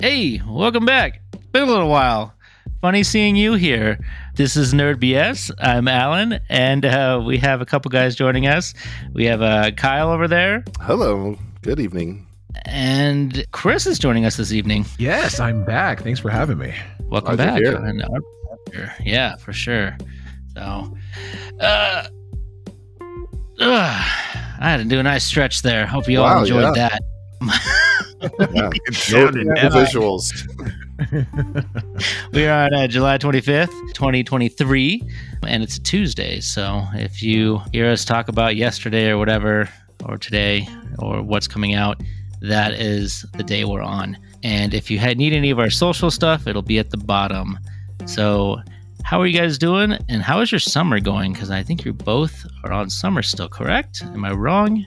Hey, welcome back. Been a little while. Funny seeing you here. This is Nerd BS. I'm Alan, and we have a couple guys joining us. We have Kyle over there. Hello. Good evening. And Chris is joining us this evening. Yes, I'm back. Thanks for having me. Welcome back. Yeah, for sure. So, I had to do a nice stretch there. Hope you all enjoyed that. Yeah. Visuals. We are on July 25th, 2023, and it's a Tuesday. So if you hear us talk about yesterday or whatever, or today, or what's coming out, that is the day we're on. And if you need any of our social stuff, it'll be at the bottom. So how are you guys doing? And how is your summer going? Because I think you both are on summer still, correct? Am I wrong?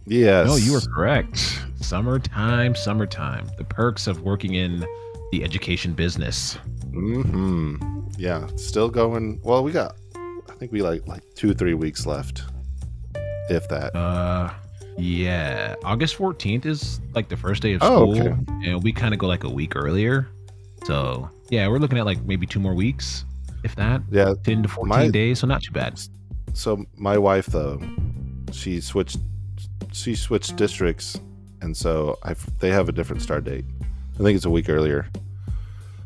Yes. No, you are correct. Summertime. The perks of working in the education business. Mm-hmm. Yeah, still going. Well, I think we like 2-3 weeks left, if that. Yeah. August 14th is like the first day of school. Okay. And we kind of go like a week earlier. So, yeah, we're looking at like maybe 2 more weeks, if that. Yeah. 10 to 14 days, so not too bad. So my wife, though, she switched districts, and so they have a different start date. I think it's a week earlier.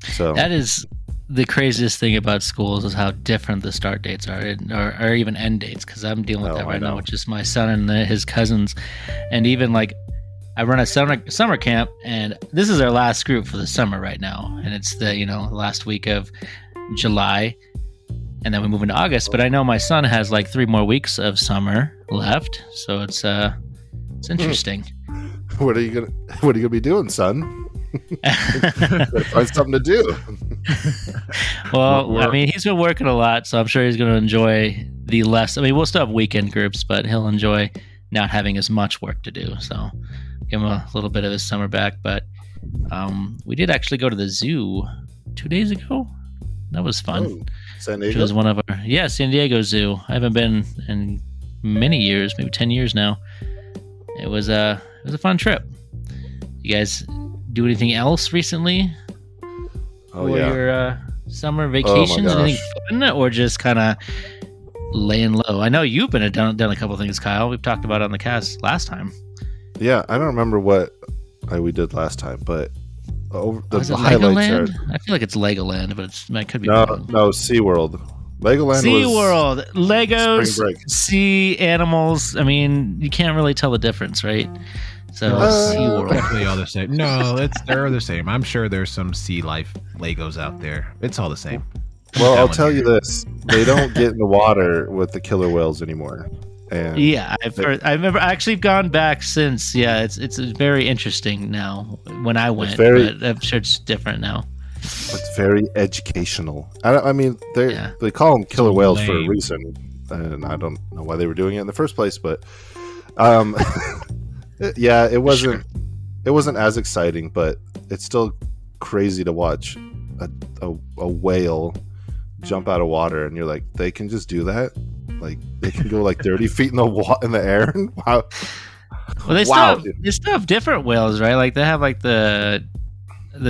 So that is the craziest thing about schools is how different the start dates are, or even end dates. Because I'm dealing with that right now with just my son and his cousins, and even like I run a summer camp, and this is our last group for the summer right now, and it's the last week of July, and then we move into August. But I know my son has like 3 more weeks of summer left, so it's interesting. What are you gonna be doing, son? Gotta find something to do. Well, I mean, he's been working a lot, so I'm sure he's going to enjoy the less. I mean, we'll still have weekend groups, but he'll enjoy not having as much work to do. So give him a little bit of his summer back. But we did actually go to the zoo 2 days ago. That was fun. Oh, San Diego? Which was one of our San Diego Zoo. I haven't been in many years, maybe 10 years now. It was a fun trip. You guys do anything else recently? Oh, for your summer vacations? Anything fun, or just kind of laying low? I know you've been done a couple things, Kyle. We've talked about it on the cast last time. Yeah, I don't remember what we did last time, but the highlights are. I feel like it's Legoland, but it could be no SeaWorld. Legoland. SeaWorld, Legos, Spring sea animals. I mean, you can't really tell the difference, right? So SeaWorld, definitely all the same. No, they're the same. I'm sure there's some sea life Legos out there. It's all the same. Well, I'll tell you this: they don't get in the water with the killer whales anymore. And yeah, I've remember actually gone back since. Yeah, it's very interesting now. When I went, but I'm sure it's different now. It's very educational. I mean, they call them killer whales for a reason, and I don't know why they were doing it in the first place. But, yeah, it wasn't as exciting, but it's still crazy to watch a whale jump out of water, and you're like, they can just do that. Like they can go like 30 feet in the air. Wow. Well, they still have different whales, right? Like they have like the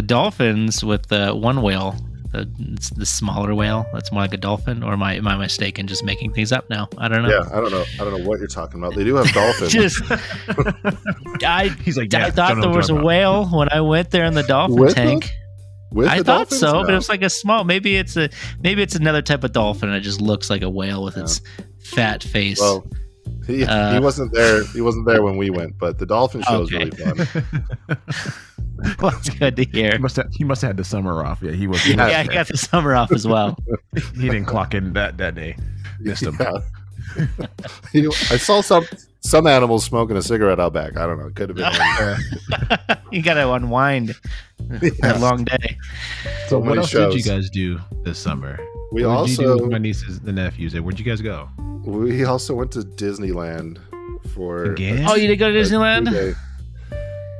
dolphins with the one whale. It's the smaller whale. That's more like a dolphin. Or am I mistaken? Just making things up now. I don't know. Yeah, I don't know what you're talking about. They do have dolphins. He's like, I thought there was a whale when I went there in the dolphin tank. I thought so, but it was like a small. Maybe it's another type of dolphin. And it just looks like a whale with its fat face. Well, he wasn't there. He wasn't there when we went, but the dolphin show is really fun. Well, it's good to hear. He must have had the summer off. Yeah, he was. Yeah, he got the summer off as well. He didn't clock in that day. Missed him. Yeah. I saw some animals smoking a cigarette out back. I don't know. It could have been. You got to unwind. A long day. So what else did you guys do this summer? What did you do with my nieces and nephews? Where'd you guys go? We also went to Disneyland for. Again? Oh, you did go to Disneyland?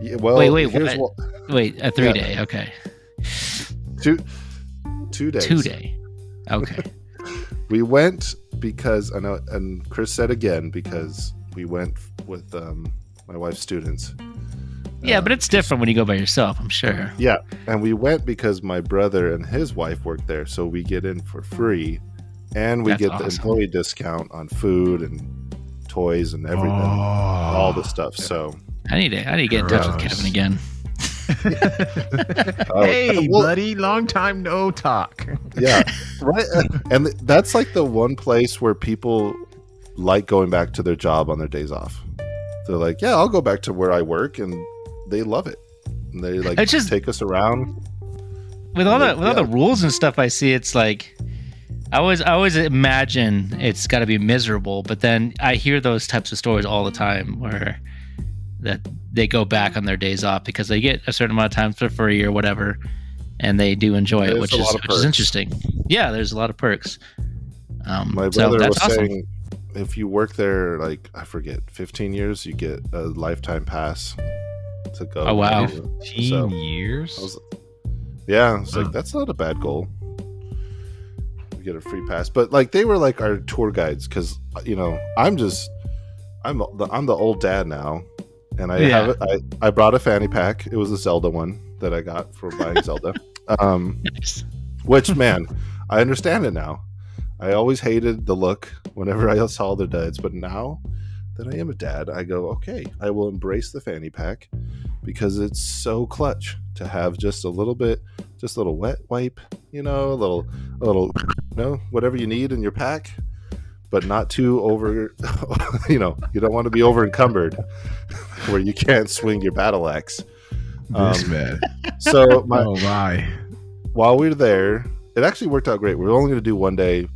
Yeah, well, wait, a 3-day. Okay. 2 days. 2 day. Okay. We went because I know, and Chris said again because we went with my wife's students. Yeah, but it's different when you go by yourself, I'm sure. Yeah, and we went because my brother and his wife work there, so we get in for free, and we get the employee discount on food and toys and everything, all the stuff. So I need to get in touch with Kevin again. Hey, buddy, long time no talk. Yeah, right. And that's like the one place where people like going back to their job on their days off. They're like, yeah, I'll go back to where I work, and they love it. And they like just take us around. With all the rules and stuff I see, it's like I always imagine it's got to be miserable, but then I hear those types of stories all the time where that they go back on their days off because they get a certain amount of time for free or whatever, and they do enjoy it, which is interesting. Yeah, there's a lot of perks. My brother was saying if you work there, like, I forget, 15 years, you get a lifetime pass to go. Oh, wow. 15 years? I was like, that's not a bad goal. We get a free pass. But, like, they were, like, our tour guides because, you know, I'm the old dad now. And I brought a fanny pack. It was a Zelda one that I got for buying Zelda. Nice. Which, man, I understand it now. I always hated the look whenever I saw other dads, but now that I am a dad, I go, okay, I will embrace the fanny pack because it's so clutch to have just a little wet wipe, you know, a little, you know, whatever you need in your pack, but not too over, you know, you don't want to be over encumbered where you can't swing your battle axe. This man. So while we were there, it actually worked out great. We were only going to do one day,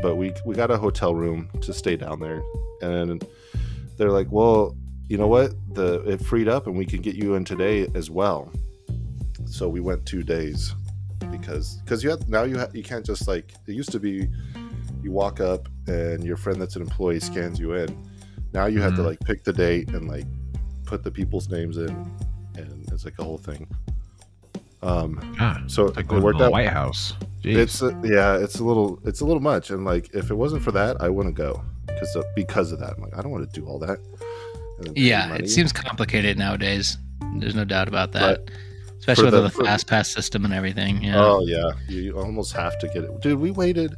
but we got a hotel room to stay down there, and they're like, well, you know what, it freed up and we can get you in today as well. So we went 2 days because you can't just, like, it used to be you walk up and your friend that's an employee scans you in. Now you have to, like, pick the date and, like, put the people's names in, and it's like a whole thing. So it's like it worked out. White House. Jeez. It's a little much, and, like, if it wasn't for that, I wouldn't go because of that. I'm like, I don't want to do all that. Yeah, it seems complicated nowadays. There's no doubt about that, especially with the fast pass system and everything. Yeah. Oh yeah, you almost have to get it, dude. We waited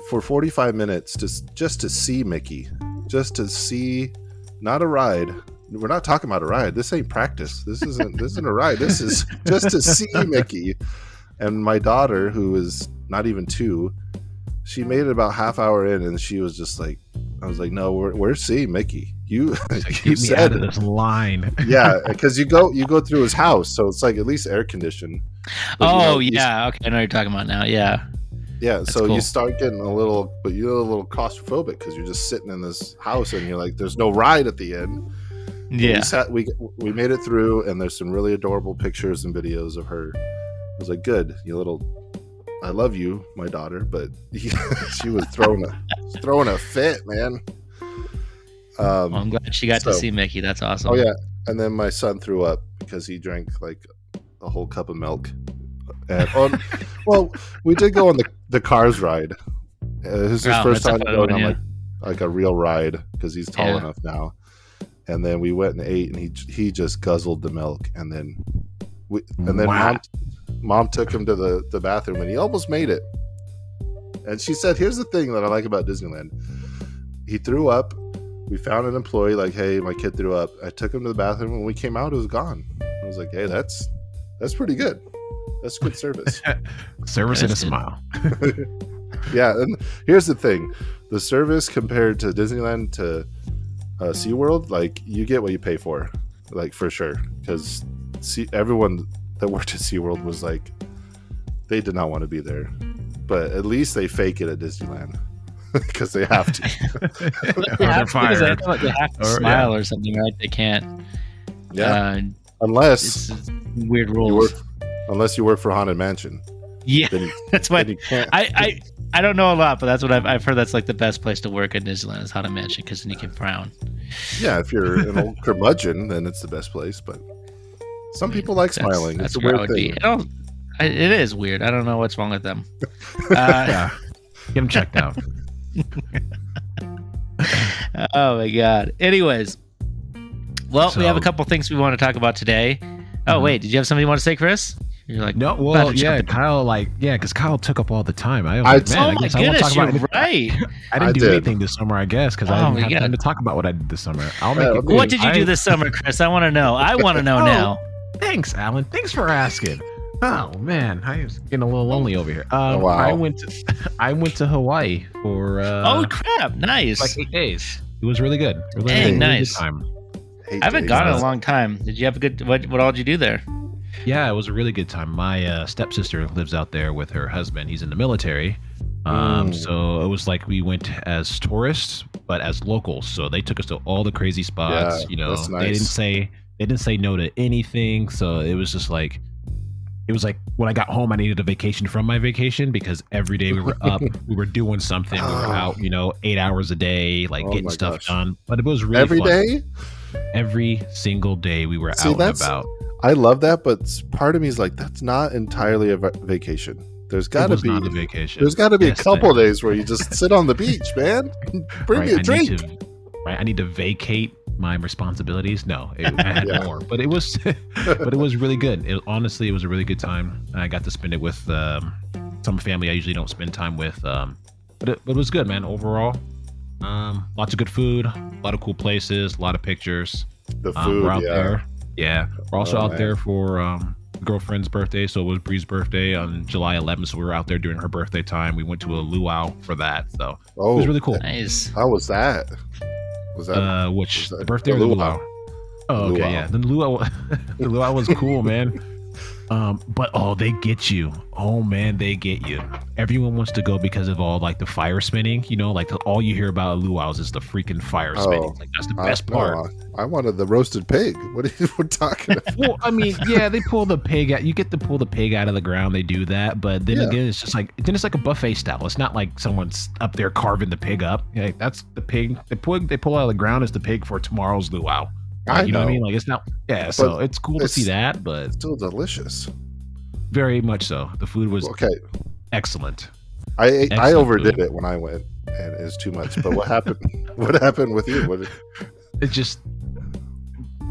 for 45 minutes just to see Mickey, just to see, not a ride. We're not talking about a ride. This ain't practice. This isn't a ride. This is just to see Mickey. And my daughter, who is not even 2, she made it about half hour in, and she was just like, I was like, no, we're seeing Mickey. You said out of this line. Yeah, because you go through his house, so it's like at least air conditioned. Oh, yeah. Okay, I know what you're talking about now. Yeah. Yeah, that's so cool. You start getting a little claustrophobic because you're just sitting in this house and you're like, there's no ride at the end. Yeah. We made it through, and there's some really adorable pictures and videos of her. I was like, good, I love you, my daughter, but she was throwing a fit, man. Well, I'm glad she got to see Mickey. That's awesome. Oh yeah, and then my son threw up because he drank like a whole cup of milk. And well, we did go on the Cars ride. This is his first time going on like a real ride because he's tall enough now. And then we went and ate, and he just guzzled the milk, and then mom took him to the bathroom, and he almost made it. And she said, "Here's the thing that I like about Disneyland. He threw up. We found an employee like, hey, my kid threw up. I took him to the bathroom. When we came out, it was gone. I was like, hey, that's pretty good. That's good service. Service and a smile." Yeah, and here's the thing: the service compared to Disneyland to SeaWorld, like, you get what you pay for, like, for sure. Because everyone that worked at SeaWorld was like, they did not want to be there, but at least they fake it at Disneyland because they have to. They have to smile or something, right? They can't. Yeah, unless it's weird rules. Unless you work for Haunted Mansion. Yeah, that's what I don't know a lot, but that's what I've heard. That's like the best place to work at Disneyland is Haunted Mansion because then you can frown. Yeah, if you're an old curmudgeon, then it's the best place. But some people like smiling. It's a weird thing. It is weird. I don't know what's wrong with them. Yeah, get them checked out. Oh my god. Anyways, Well, we have a couple things we want to talk about today. Oh, wait, did you have something you want to say, Chris? You're like, no, well, yeah, Kyle, because Kyle took up all the time. I my goodness, you're right. I didn't do anything this summer, I guess, because I didn't have time to talk about what I did this summer. I'll make it quick. What did you do this summer, Chris? I want to know. I want to know now. Thanks, Alan. Thanks for asking. Oh man, I was getting a little lonely over here. Wow. I went to Hawaii for oh crap, nice. Like 8 days. It was really good. Nice. Good time. I haven't gone in a long time. Did you have a good? What all did you do there? Yeah, it was a really good time. My stepsister lives out there with her husband. He's in the military. So it was like we went as tourists, but as locals. So they took us to all the crazy spots. Yeah, that's nice. They didn't say no to anything. So it was just like, it was like when I got home, I needed a vacation from my vacation because every day we were up, we were doing something. We were out, 8 hours a day, getting stuff done. But it was really every fun. day. Every single day we were out and about. I love that, but part of me is like, that's not entirely a vacation. There's got to be not a vacation. There's got to be a couple days where you just sit on the beach, man. Bring me a drink. I need to vacate my responsibilities. No, I had more, but it was, really good. Honestly, it was a really good time. I got to spend it with some family I usually don't spend time with, but it was good, man. Overall, lots of good food, a lot of cool places, a lot of pictures. The food, we're out there. Yeah, we're also out there for girlfriend's birthday. So it was Bree's birthday on July 11th. So we were out there during her birthday time. We went to a luau for that. So it was really cool. Nice. How was that? The birthday or the luau? Oh, okay, yeah. The luau was cool, man. But they get you. Oh man, they get you. Everyone wants to go because of all the fire spinning. All you hear about luau's is the freaking fire spinning. That's the best part. I wanted the roasted pig. What are you talking about? Well, I mean, yeah, they pull the pig out. You get to pull the pig out of the ground. They do that, but then again, it's just it's like a buffet style. It's not like someone's up there carving the pig up. That's the pig. They pull out of the ground as the pig for tomorrow's luau. You know what I mean? It's not. Yeah, so it's cool to see that, but still delicious. Very much so. The food was excellent. I overdid it when I went, and it was too much. But what happened? What happened with you? It's just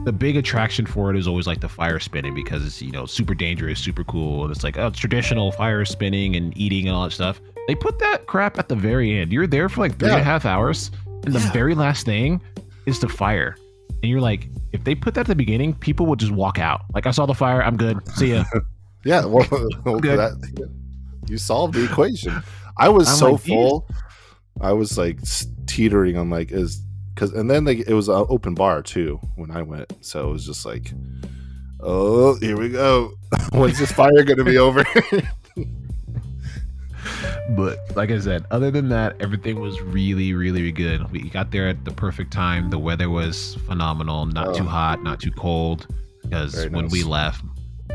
the big attraction for it is always the fire spinning because it's super dangerous, super cool. And it's it's traditional fire spinning and eating and all that stuff. They put that crap at the very end. You're there for 3.5 hours, and the very last thing is the fire. And you're like, if they put that at the beginning, people would just walk out. I saw the fire. I'm good. See ya. Yeah. Well, you solved the equation. I was so full. I was teetering on and then it was an open bar too when I went. So it was just oh, here we go. When's this fire going to be over? But like I said, other than that, everything was really, really good. We got there at the perfect time. The weather was phenomenal. Not too hot, not too cold. Because when we left,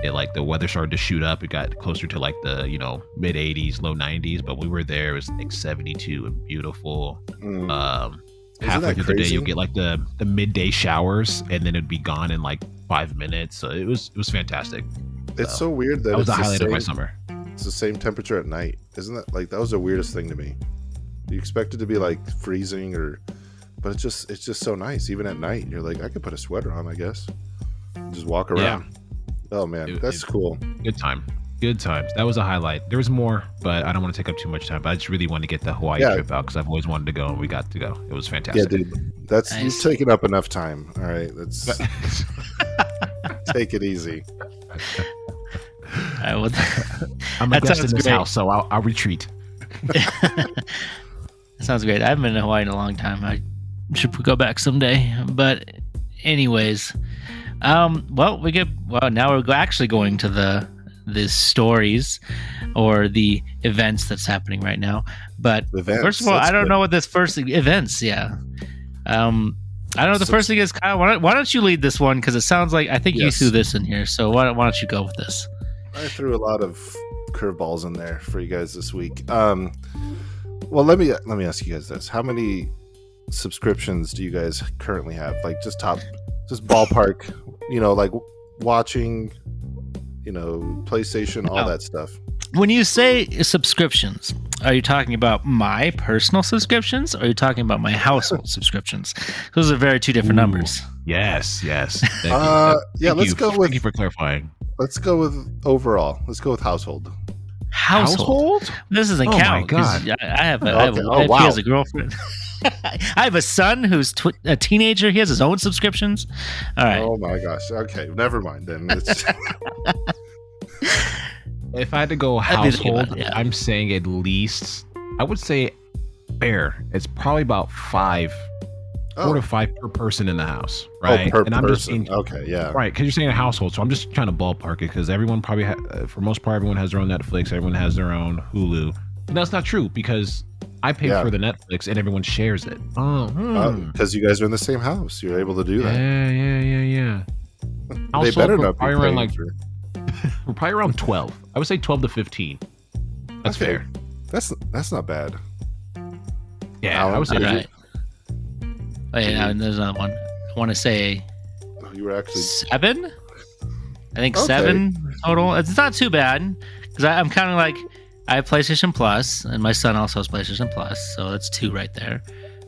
the weather started to shoot up. It got closer to the mid 80s, low 90s. But we were there. It was 72 and beautiful. Halfway through the day, you'll get the midday showers, and then it'd be gone in 5 minutes. So it was fantastic. It's so weird that was the highlight of my summer. It's the same temperature at night, isn't that that was the weirdest thing to me? You expect it to be freezing but it's just so nice. Even at night, you're I could put a sweater on, I guess, and just walk around. Yeah. Oh man, that's cool. Good times. That was a highlight. There was more, but I don't want to take up too much time. But I just really wanted to get the Hawaii trip out because I've always wanted to go, and we got to go. It was fantastic. Yeah, dude, that's nice. You've taken up enough time. All right, let's take it easy. I'm a guest in this house, so I'll retreat. That sounds great. I haven't been to Hawaii in a long time. I should go back someday. But anyways, now we're actually going to the stories or the events that's happening right now. But first of all, I don't know what this first events. Yeah. I don't know what the first thing is. Kyle, why don't you lead this one? Because it sounds like I think you threw this in here. So why don't you go with this? I threw a lot of curveballs in there for you guys this week. Well, let me ask you guys this: how many subscriptions do you guys currently have? Just ballpark. Watching. PlayStation, all that stuff. When you say subscriptions, Are you talking about my personal subscriptions, or are you talking about my household subscriptions? Those are very two different numbers. Yes. Thank you. Thank you for clarifying. Let's go with overall. Let's go with household. Household? This doesn't count. My God. I have a wife. He has a girlfriend. I have a son who's a teenager. He has his own subscriptions. All right. Oh my gosh. Okay, never mind then. If I had to go household, I'm saying at least, I would say fair. It's probably about 4 to 5 per person in the house, right? Per and I'm person. Just saying, okay, yeah. Right, because you're saying a household, so I'm just trying to ballpark it because everyone probably, for most part, everyone has their own Netflix, everyone has their own Hulu. But that's not true because I pay for the Netflix and everyone shares it. Because you guys are in the same house, you're able to do that. Yeah. They better not be around we're probably around 12. I would say 12 to 15. That's fair. That's not bad. Yeah, I would say right. Wait, there's another one. I want to say you were actually 7. I think 7 total. It's not too bad because I'm kind of like I have PlayStation Plus, and my son also has PlayStation Plus, so that's 2 right there.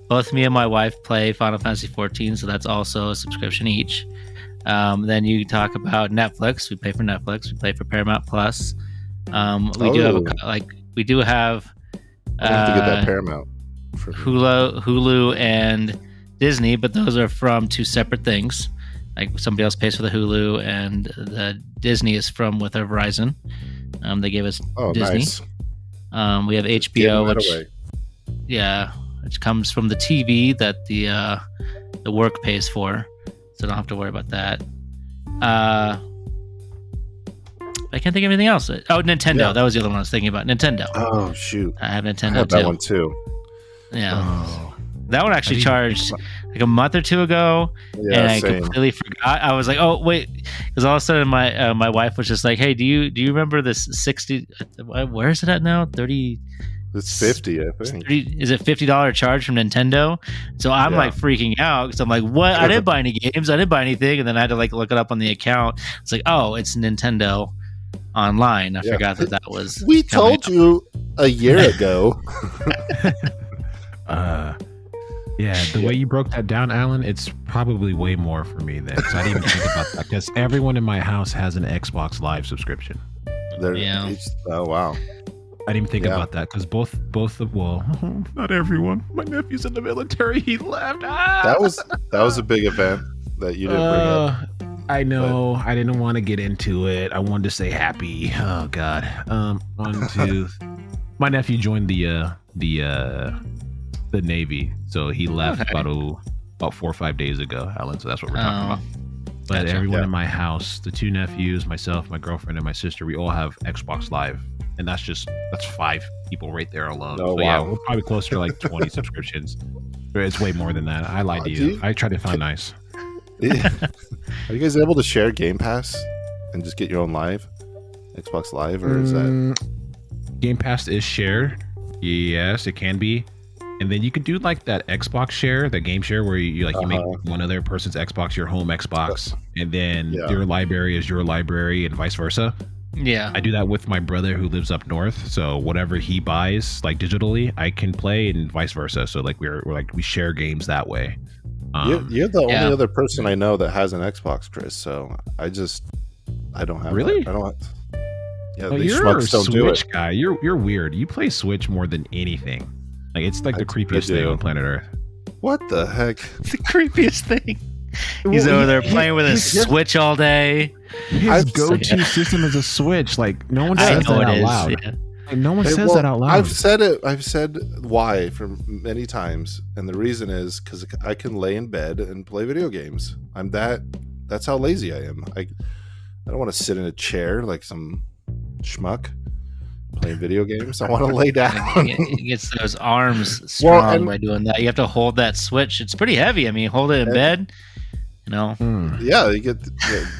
Both me and my wife play Final Fantasy 14, so that's also a subscription each. Then you talk about Netflix. We pay for Netflix. We pay for Paramount Plus. We do have. I have to get that Paramount for Hulu and Disney, but those are from 2 separate things. Like somebody else pays for the Hulu, and the Disney is from with our Verizon. They gave us Disney. Nice. We have HBO, which comes from the TV that the work pays for. So don't have to worry about that. I can't think of anything else. Oh, Nintendo. Yeah. That was the other one I was thinking about. Nintendo. Oh, shoot. I have Nintendo I have that one too. Yeah. Oh. That one actually charged like a month or 2 ago. Yeah, and I completely forgot. I was like, oh, wait. Because all of a sudden my wife was just like, hey, do you remember this 60? Where is it at now? 30. It's 50, I think. Is it $50 charge from Nintendo? So I'm like freaking out because I'm like, what? I didn't buy any games. I didn't buy anything. And then I had to like look it up on the account. It's like, oh, it's Nintendo Online. I forgot that was. We told you a year ago. The way you broke that down, Alan, it's probably way more for me then. Because I didn't even think about that. Because everyone in my house has an Xbox Live subscription. Oh, wow. I didn't even think about that because both not everyone. My nephew's in the military. He left. That was a big event that you didn't bring up. I know. But I didn't want to get into it. I wanted to say happy. Oh God. My nephew joined the Navy, so he left about 4 or 5 days ago, Alan. So that's what we're talking about. But everyone in my house, the 2 nephews, myself, my girlfriend, and my sister, we all have Xbox Live. And that's 5 people right there alone. Oh, so yeah, we're probably closer to like 20 subscriptions. It's way more than that. I lied to you. I tried to sound nice. Are you guys able to share Game Pass and just get your own Xbox Live, or is that Game Pass is shared? Yes, it can be. And then you could do like that Xbox share, that game share, where you make one other person's Xbox your home Xbox, and then your library is your library, and vice versa. Yeah, I do that with my brother who lives up north. So whatever he buys, like digitally, I can play, and vice versa. So like we share games that way. You're the only other person I know that has an Xbox, Chris. So I don't have. Really? I don't. Yeah, you're a Switch guy. You're weird. You play Switch more than anything. Like it's like the creepiest thing on planet Earth. What the heck? It's the creepiest thing. He's over there playing with his Switch all day. His go-to system is a Switch. Like no one says that out loud. Yeah. Like, no one says that out loud. I've said it. I've said why for many times, and the reason is because I can lay in bed and play video games. That's how lazy I am. I don't want to sit in a chair like some schmuck playing video games. I want to lay down. He gets those arms strong by doing that. You have to hold that Switch. It's pretty heavy. I mean, hold it in bed. You know. Yeah, you get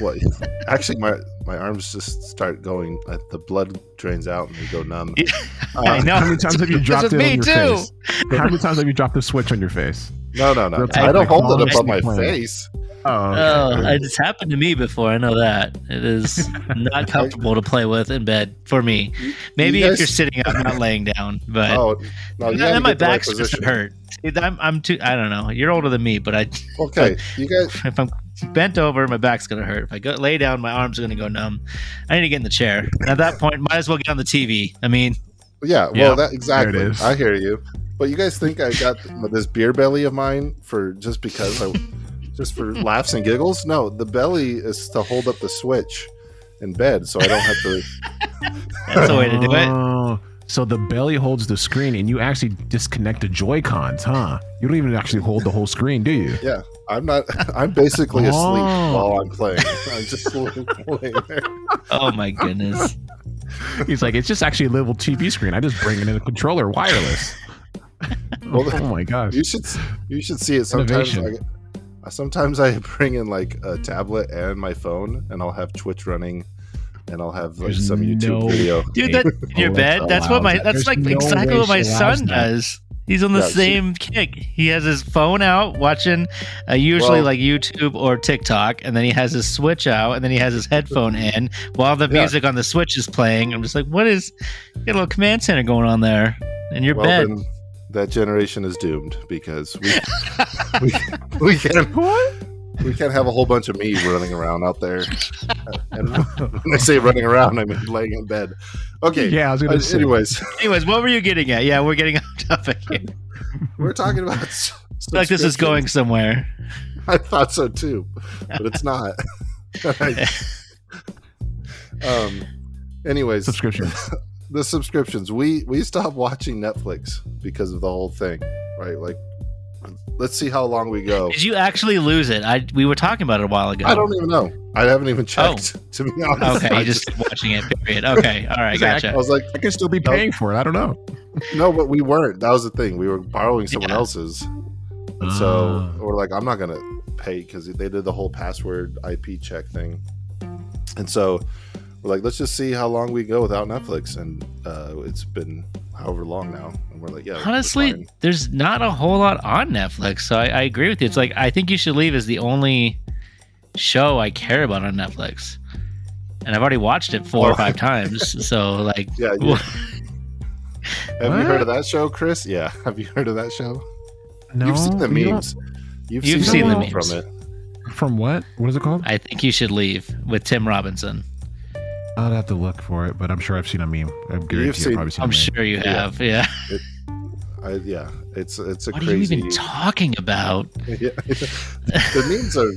what? Actually, my arms just start going. The blood drains out and they go numb. I know. How many times have you dropped it on your face? How many times have you dropped the Switch on your face? No. I don't hold it above my face. It's happened to me before. I know that it is not comfortable to play with in bed for me. Maybe if you're sitting up, not laying down, but my back's supposed to hurt. I'm too. I don't know. You're older than me, but you guys. If I'm bent over, my back's gonna hurt. If I go lay down, my arms are gonna go numb. I need to get in the chair. And at that point, might as well get on the TV. I mean, that exactly. I hear you. But you guys think I got this beer belly of mine just for laughs and giggles? No, the belly is to hold up the Switch in bed, so I don't have to. That's the way to do it. So the belly holds the screen, and you actually disconnect the Joy-Cons, huh? You don't even actually hold the whole screen, do you? Yeah, I'm not. I'm basically asleep while I'm playing. I'm just laying there. Oh my goodness! He's like, it's just actually a little TV screen. I just bring it in a controller, wireless. Oh my gosh! You should see it sometimes. Sometimes I bring in like a tablet and my phone, and I'll have Twitch running. And I'll have like some YouTube video. Dude, that's in your bed. That's exactly what my son does. He's on the same kick. He has his phone out watching usually like YouTube or TikTok, and then he has his Switch out, and then he has his headphone in while the music on the Switch is playing. I'm just like, what is? You got a little command center going on there in your bed. Then that generation is doomed because we can't have a whole bunch of me running around out there. And when I say running around, I mean laying in bed. Okay. Yeah, I was going to say. Anyways, what were you getting at? Yeah, we're getting off topic here. We're talking about like this is going somewhere. I thought so too, but it's not. Anyways, subscriptions. The subscriptions. We stopped watching Netflix because of the whole thing, right? Like, let's see how long we go. Did you actually lose it? We were talking about it a while ago. I don't even know. I haven't even checked, to be honest. Okay, you just watching it, period. Okay, all right, gotcha. I was like, I could still be paying for it. I don't know. No, but we weren't. That was the thing. We were borrowing someone else's. And so we're like, I'm not going to pay because they did the whole password IP check thing. And so we're like, let's just see how long we go without Netflix. And it's been however long now. And we're like, yeah. Honestly, there's not a whole lot on Netflix. So I agree with you. It's like, I think You Should Leave is the only show I care about on Netflix. And I've already watched it 4 or 5 times. So, like. Yeah. Have you heard of that show, Chris? Yeah. Have you heard of that show? No. You've seen the memes. You've seen the memes from it. From what? What is it called? I Think You Should Leave with Tim Robinson. I'd have to look for it, but I'm sure I've seen a meme. I'm sure you have. Yeah. It's a what crazy. What are you even talking about? Yeah. The memes are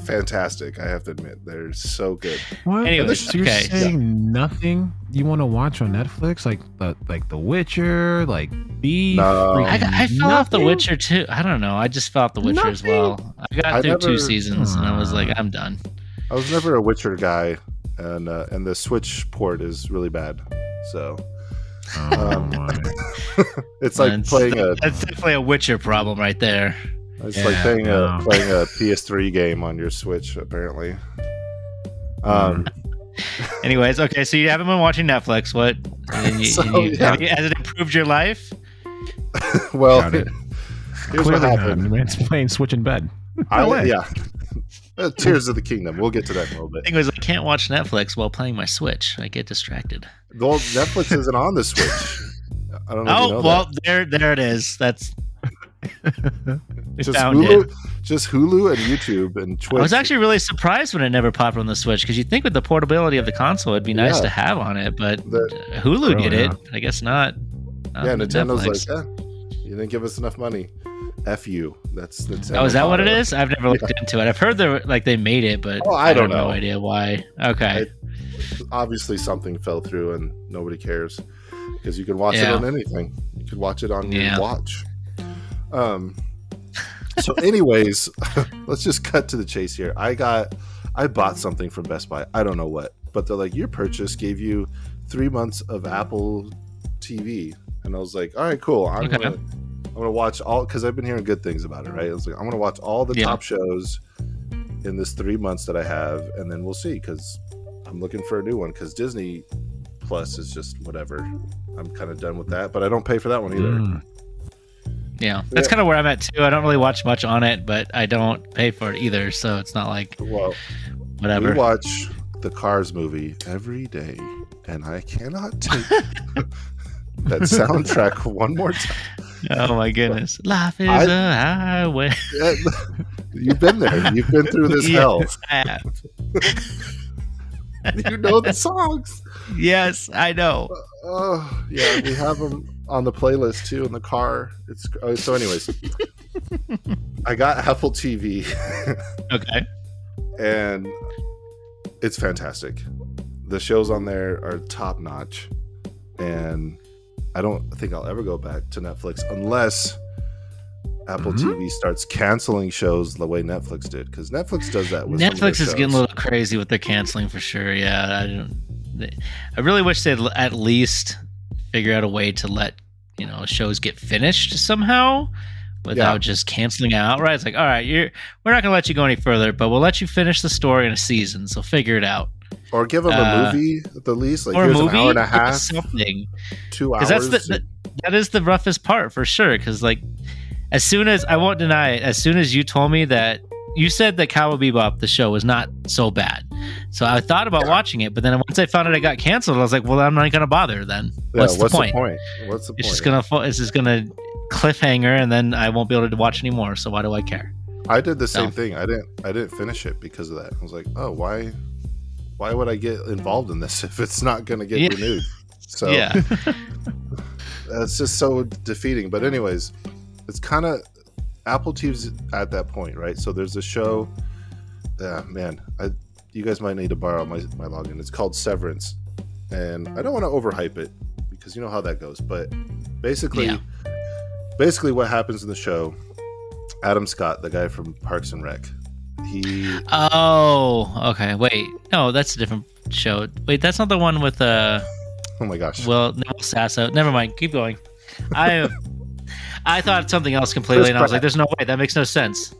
fantastic. I have to admit, they're so good. What? Anyway, so you're saying nothing you want to watch on Netflix, like The Witcher, like Beef? No. I fell off The Witcher too. I don't know. I just fell off The Witcher as well. I got through 2 seasons and I was like, I'm done. I was never a Witcher guy, and the Switch port is really bad. So. It's like that's definitely a Witcher problem right there. It's like playing a PS3 game on your Switch, apparently. Anyways, okay, so you haven't been watching Netflix. What? Has it improved your life? Well, here's what happened. It's playing Switch in bed. Tears of the Kingdom. We'll get to that in a little bit. The thing was, I can't watch Netflix while playing my Switch. I get distracted. Well, Netflix isn't on the Switch. I don't know. If you know that. There it is. That's just Hulu, and YouTube and Twitch. I was actually really surprised when it never popped on the Switch because you'd think with the portability of the console, it'd be nice to have on it, but Hulu did it. I guess not. Nintendo's Netflix. Like, you didn't give us enough money. F you. That's oh, is that what it is? I've never looked into it. I've heard they made it, but I don't know. No idea why. Okay. Obviously, something fell through and nobody cares because you can watch it on anything. You could watch it on your watch. So anyways, let's just cut to the chase here. I bought something from Best Buy. I don't know what, but they're like, your purchase gave you 3 months of Apple TV. And I was like, all right, cool. I'm gonna watch all, because I've been hearing good things about it, right? I was like, I'm gonna watch all the top shows in this 3 months that I have, and then we'll see, because I'm looking for a new one, because Disney Plus is just whatever. I'm kind of done with that, but I don't pay for that one either. Yeah, that's kind of where I'm at too. I don't really watch much on it, but I don't pay for it either, so it's not like whatever. We watch the Cars movie every day, and I cannot take that soundtrack one more time. Oh my goodness, life is a highway. You've been there. You've been through this hell. I have. You know the songs. Yes, I know. Yeah, we have them on the playlist too in the car. So anyways, I got Apple TV. Okay. And it's fantastic. The shows on there are top notch, and I don't think I'll ever go back to Netflix unless Apple TV starts canceling shows the way Netflix did, because Netflix does that with Netflix is getting a little crazy with their canceling for sure. Yeah, I really wish they'd at least figure out a way to let shows get finished somehow without just canceling out outright. It's like, all right, we're not going to let you go any further, but we'll let you finish the story in a season. So figure it out. Or give them a movie at the least, like here's an hour and a half, something. 2 hours. That is the roughest part for sure. Because as soon as, I won't deny it, as soon as you told me that, you said that Cowboy Bebop, the show, was not so bad. So I thought about watching it, but then once I found out it got canceled, I was like, well, I'm not going to bother then. What's the point? It's just going to cliffhanger, and then I won't be able to watch anymore. So why do I care? I did the same thing. I didn't finish it because of that. I was like, oh, why would I get involved in this if it's not going to get renewed? So that's just so defeating. But anyways, it's kind of Apple TV's at that point, right? So there's a show. Man, you guys might need to borrow my login. It's called Severance, and I don't want to overhype it because you know how that goes. But basically what happens in the show, Adam Scott, the guy from Parks and Rec, okay. Wait, no, that's a different show. Wait, that's not the one with oh my gosh. Well, no, Sasso. Never mind. Keep going. I thought something else completely, and I was like, "There's no way. That makes no sense."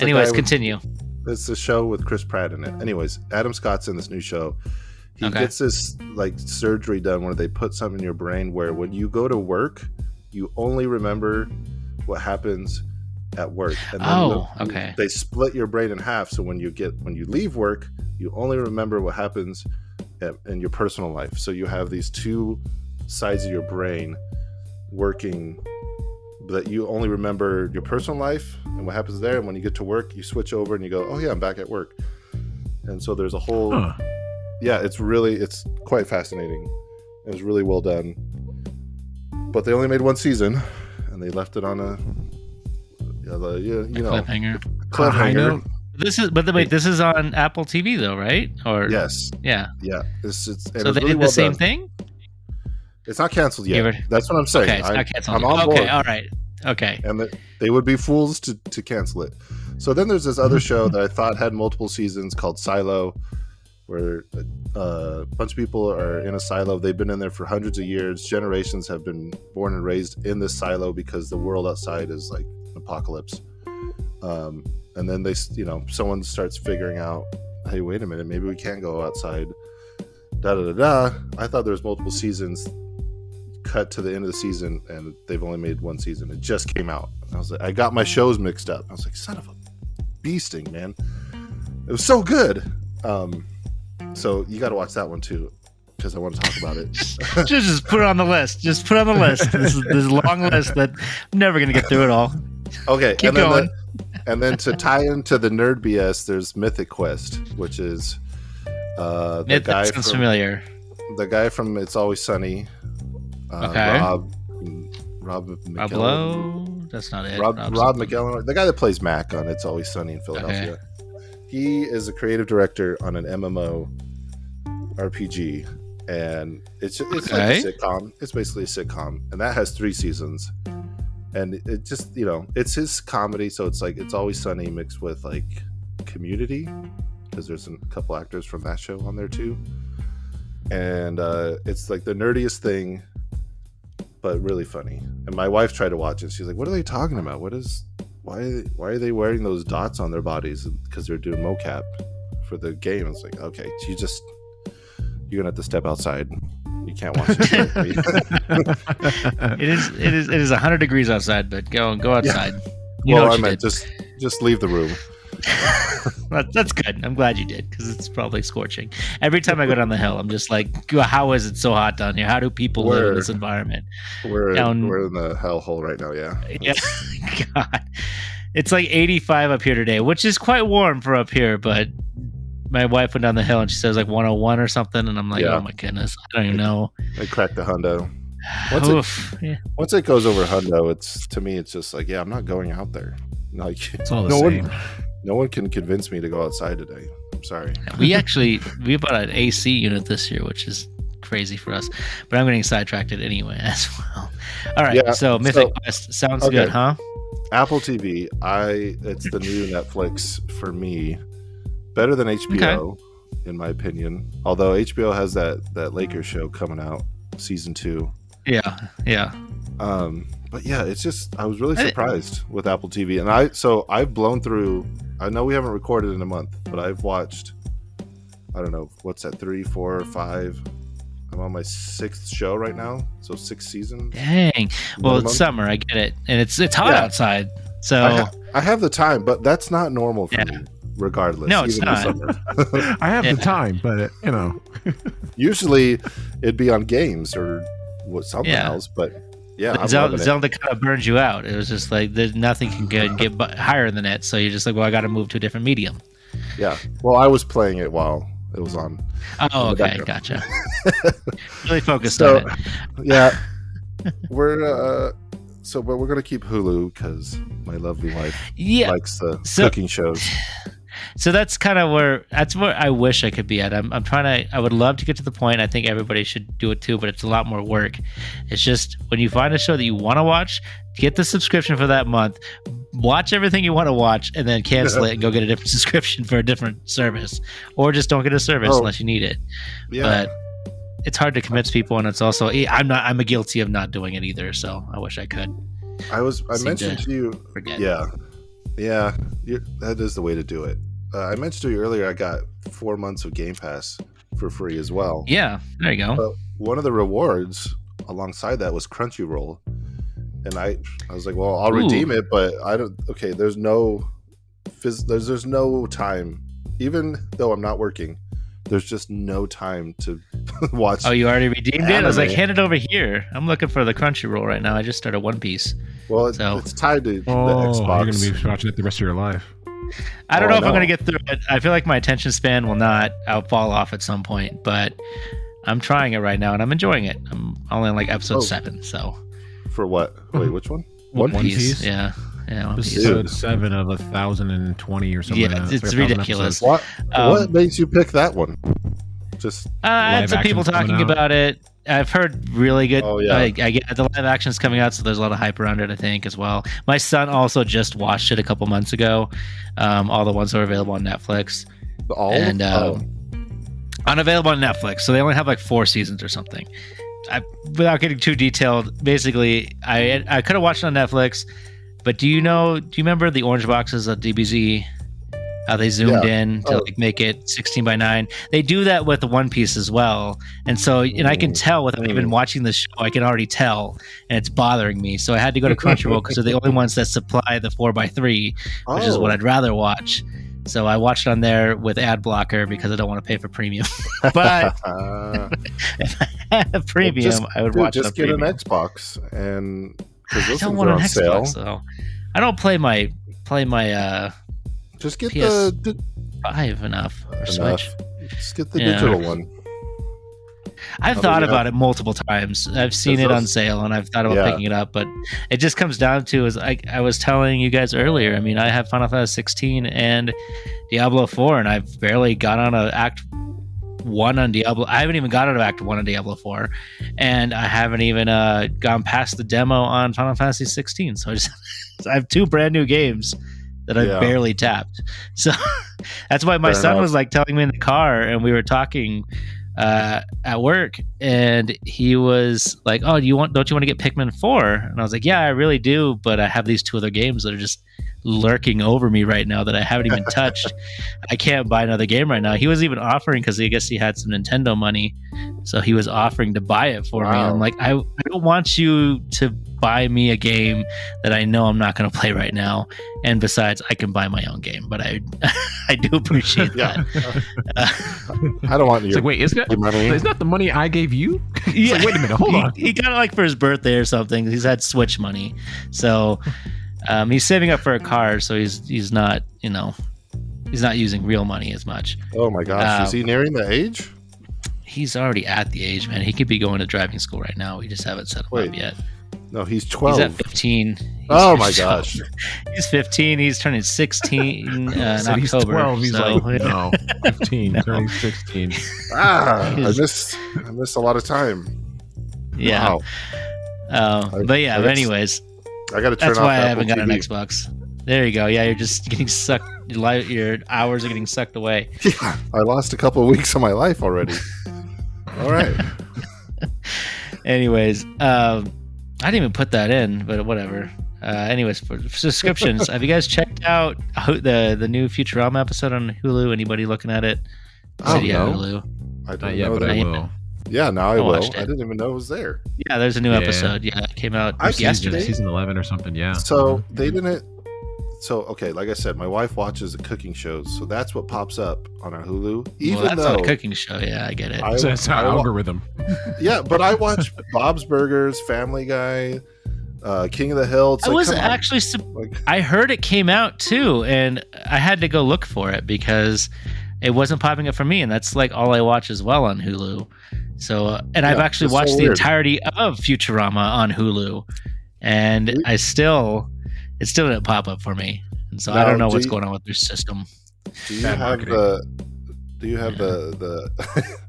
Anyways, continue. It's a show with Chris Pratt in it. Anyways, Adam Scott's in this new show. He gets this surgery done where they put something in your brain where when you go to work, you only remember what happens at work. And then they split your brain in half. So when you leave work, you only remember what happens in your personal life. So you have these two sides of your brain working, that you only remember your personal life and what happens there, and when you get to work you switch over and you go, oh yeah, I'm back at work. And so there's a whole it's quite fascinating. It was really well done, but they only made one season and they left it on a cliffhanger. This is on Apple TV though, right? Or yes, yeah. So they did the same thing. It's not canceled yet. That's what I'm saying. Okay, it's not canceled. I'm on board. Okay, all right. Okay. And they would be fools to cancel it. So then there's this other show that I thought had multiple seasons called Silo, where a bunch of people are in a silo. They've been in there for hundreds of years. Generations have been born and raised in this silo because the world outside is like an apocalypse. And then someone starts figuring out, hey, wait a minute, maybe we can go outside. I thought there was multiple seasons. Cut to the end of the season, and they've only made one season. It just came out. I was like, I got my shows mixed up. I was like, son of a beasting, man. It was so good. So you got to watch that one too, because I want to talk about it. just put it on the list. Just put it on the list. This is a long list that I'm never gonna get through it all. Okay, keep going. And then to tie into the nerd BS, there's Mythic Quest, which is the guy from familiar. The guy from It's Always Sunny. Rob McElhenney. That's not it. Rob McElhenney, the guy that plays Mac on It's Always Sunny in Philadelphia. He is a creative director on an MMO RPG, and it's like a sitcom. It's basically a sitcom, and that has 3 seasons. And it just it's his comedy, so it's like It's Always Sunny mixed with like Community, because there's a couple actors from that show on there too. And it's like the nerdiest thing, but really funny. And my wife tried to watch it. She's like, what are they talking about? Why are they wearing those dots on their bodies? Because they're doing mocap for the game. I was like, okay, you're gonna have to step outside. You can't watch it. It is 100 degrees outside, but go outside. Yeah. You know what I you meant did. just leave the room. That's good. I'm glad you did, because it's probably scorching. Every time I go down the hill, I'm just like, how is it so hot down here? How do people live in this environment? We're in the hellhole right now. Yeah. Yeah. God. It's like 85 up here today, which is quite warm for up here, but my wife went down the hill and she says like 101 or something, and I'm like, oh my goodness, I don't even know. I cracked the hundo. Once it goes over hundo, to me it's just like, I'm not going out there. Like, it's all the same. No one can convince me to go outside today. I'm sorry. We bought an AC unit this year, which is crazy for us, but I'm getting sidetracked anyway as well. All right, so Mythic Quest sounds good, huh? Apple TV, it's the new Netflix for me. Better than HBO, in my opinion. Although HBO has that Lakers show coming out, season 2. Yeah. But yeah, it's just, I was really surprised with Apple TV, and I've blown through. I know we haven't recorded in a month, but I've watched, I don't know, what's that, 3, 4, 5. I'm on my 6th show right now, so 6 seasons. Dang. Well, it's summer, I get it, and it's hot outside. So I have the time, but that's not normal for me. Regardless, no, it's not. I have the time, but usually it'd be on games or something else. But Zelda kind of burns you out. It was just like there's nothing can get higher than it, so you're just like, well, I got to move to a different medium. Yeah, well, I was playing it while it was on. Oh, okay, gotcha. Really focused on it. Yeah, but we're gonna keep Hulu because my lovely wife likes the cooking shows. So that's kind of where I wish I could be at. I'm trying to. I would love to get to the point. I think everybody should do it too, but it's a lot more work. It's just when you find a show that you want to watch, get the subscription for that month, watch everything you want to watch, and then cancel it and go get a different subscription for a different service, or just don't get a service unless you need it. Yeah. But it's hard to convince people, and it's also I'm guilty of not doing it either. So I wish I could. I mentioned to you. Forget. Yeah, that is the way to do it. I mentioned to you earlier, I got 4 months of Game Pass for free as well. Yeah, there you go. But one of the rewards alongside that was Crunchyroll, and I was like, well, I'll redeem it, but I don't. Okay, there's no time, even though I'm not working. There's just no time to watch. Oh, you already redeemed it? I was like, hand it over here. I'm looking for the Crunchyroll right now. I just started One Piece. Well, it's tied to the Xbox. You're going to be watching it the rest of your life. I don't know if I'm going to get through it. I feel like my attention span will not. I'll fall off at some point, but I'm trying it right now and I'm enjoying it. I'm only on like episode 7, so. For what? Wait, which one? One Piece? Yeah. Episode 7 of 1,020 or something. Yeah, it's ridiculous. What makes you pick that one? Just I had some people talking about it. I've heard really good. Oh, yeah. I get the live action's coming out, so there's a lot of hype around it, I think, as well. My son also just watched it a couple months ago. All the ones that are available on Netflix. Unavailable on Netflix, so they only have like 4 seasons or something. Without getting too detailed, basically, I could have watched it on Netflix, but do you remember the orange boxes at DBZ? How they zoomed in to like make it 16:9. They do that with the One Piece as well, and so I can tell without even watching the show. I can already tell, and it's bothering me. So I had to go to Crunchyroll because they're the only ones that supply the 4:3, which is what I'd rather watch. So I watched it on there with ad blocker because I don't want to pay for premium. But if I had a premium, I would watch it on premium. Just get an Xbox, and I don't want an Xbox though. I don't play my. Just get PS5 enough. Switch. Just get the digital one. I've thought about it multiple times. I've seen it on sale, and I've thought about picking it up. But it just comes down to, as I was telling you guys earlier, I mean, I have Final Fantasy 16 and Diablo 4, and I've barely got on Act 1 on Diablo. I haven't even got out of Act 1 on Diablo 4, and I haven't even gone past the demo on Final Fantasy 16. So I have 2 brand new games that I've barely tapped. So that's why my son was like telling me in the car, and we were talking at work, and he was like, "Oh, don't you want to get Pikmin 4?" And I was like, "Yeah, I really do, but I have these 2 other games that are just lurking over me right now that I haven't even touched. I can't buy another game right now. He was even offering, because I guess he had some Nintendo money, so he was offering to buy it for me. I'm like, I don't want you to buy me a game that I know I'm not going to play right now, and besides, I can buy my own game. But I do appreciate that. I don't want your like, wait, isn't that the money I gave you? Yeah, like, wait a minute, hold on. He got it like for his birthday or something. He's had Switch money, so he's saving up for a car, so he's not, he's not using real money as much. Oh my gosh, is he nearing the age? He's already at the age, man. He could be going to driving school right now. We just haven't set him up yet. No, he's 12. He's at 15. Oh my gosh. He's 15. He's turning 16 in October. He's 12. He's like, no, 15, No. turning 16. I missed a lot of time. Yeah. Wow. But anyways, I got to turn that's off why I Apple haven't got an TV. Xbox. There you go. Yeah, you're just getting sucked. Your hours are getting sucked away. Yeah, I lost a couple of weeks of my life already. All right. Anyways, I didn't even put that in, but whatever. Anyways, for subscriptions, have you guys checked out the new Futurama episode on Hulu? Anybody looking at it? Oh, Yeah, no. Hulu. I don't Not yet, know but that. I will. Yeah, now I will. watched I it. didn't even know it was there. Yeah, there's a new Yeah. episode. Yeah, it came out I've seen yesterday. Season 11 or something, yeah. So they didn't. So okay, like I said, my wife watches the cooking shows, so that's what pops up on our Hulu. Even Well, that's though not a cooking show. Yeah, I get it. I- So that's our algorithm. yeah, but I watch Bob's Burgers, Family Guy, King of the Hill. It's I like, was come on. actually. Like, I heard it came out too, and I had to go look for it because it wasn't popping up for me, and that's like all I watch as well on Hulu. So, and I've Yeah, actually it's so watched the weird. entirety of Futurama on Hulu, and it still didn't pop up for me. And so I Now, don't know do what's you- going on with their system. do you Bad have marketing. Do you have the?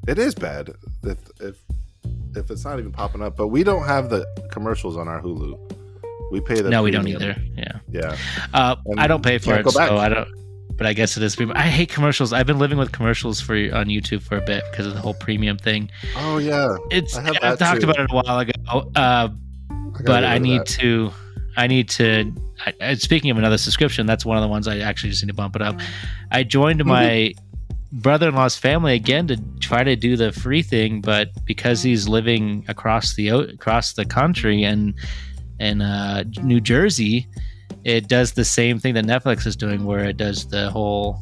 It is bad if it's not even popping up. But we don't have the commercials on our Hulu. We pay the. No, we don't premium. either. Yeah. Yeah. And I don't pay for can't it, go back. so I don't. But I guess it is. I hate commercials. I've been living with commercials on YouTube for a bit because of the whole premium thing. Oh yeah. I've talked about it a while ago. But I need to. Speaking of another subscription, that's one of the ones I actually just need to bump it up. I joined my brother-in-law's family again to try to do the free thing, but because he's living across the country and in New Jersey, it does the same thing that Netflix is doing, where it does the whole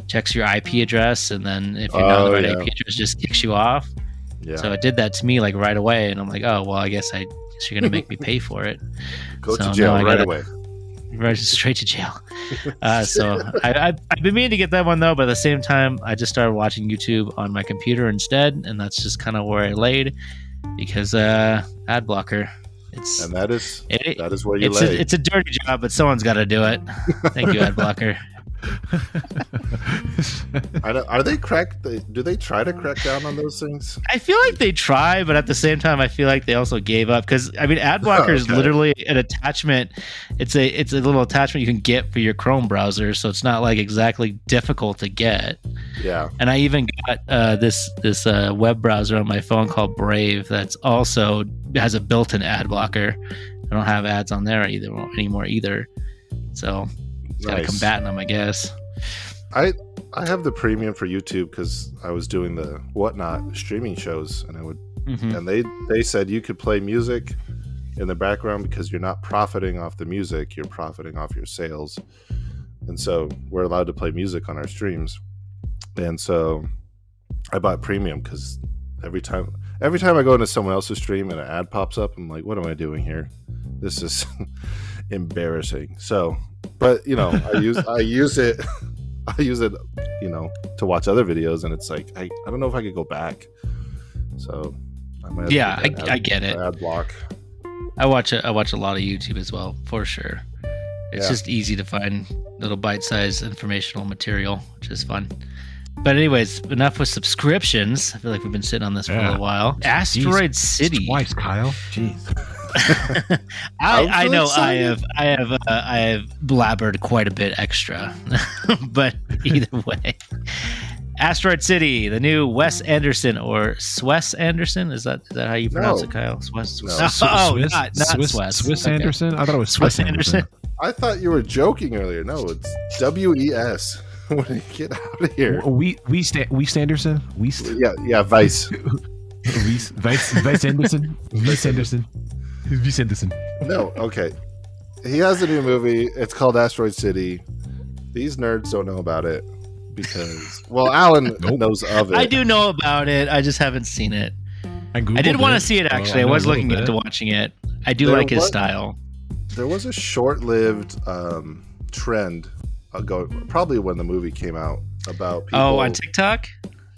checks your IP address, and then if you're not on the right IP address, just kicks you off. Yeah. So it did that to me like right away, and I'm like, oh well, I guess you're gonna make me pay for it. Go So to jail now I right gotta- away. Right, straight to jail. So I've been meaning to get that one though, but at the same time, I just started watching YouTube on my computer instead, and that's just kind of where I laid because ad blocker. And that is where you it's lay. it's a dirty job, but someone's got to do it. Thank you, ad blocker. Are they cracked? Do they try to crack down on those things? I feel like they try, but at the same time, I feel like they also gave up because I mean, ad blocker is literally an attachment. It's a little attachment you can get for your Chrome browser, so it's not like exactly difficult to get. Yeah. And I even got this web browser on my phone called Brave that's also has a built-in ad blocker. I don't have ads on there anymore either. So it's got to combat them, I guess. I have the premium for YouTube because I was doing the Whatnot streaming shows, and I would, and they said you could play music in the background because you're not profiting off the music, you're profiting off your sales, and so we're allowed to play music on our streams. And so I bought premium because every time I go into someone else's stream and an ad pops up, I'm like, what am I doing here? This is embarrassing. So, but I use it, to watch other videos, and it's like I don't know if I could go back. So I might. I get it. Ad block. I watch a lot of YouTube as well, for sure. It's just easy to find little bite-sized informational material, which is fun. But anyways, enough with subscriptions. I feel like we've been sitting on this for a little while. Asteroid City. Twice, Kyle. Jeez. I know I have blabbered quite a bit extra, but either way, Asteroid City, the new Wes Anderson or Swes Anderson, is that how you pronounce it, Kyle? Swes. No. Not Swes. Swiss Okay. Anderson? I thought it was Swiss Anderson. I thought you were joking earlier. No, it's WES. Get out of here. Weast Anderson. Weast. Yeah, Vice. Vice Anderson. Vice Anderson. Vice Anderson. No, okay. He has a new movie. It's called Asteroid City. These nerds don't know about it because, well, Alan knows of it. I do know about it. I just haven't seen it. I did want to see it, actually. I was looking into watching it. I do like his style. There was a short-lived trend probably when the movie came out about people. Oh, on TikTok?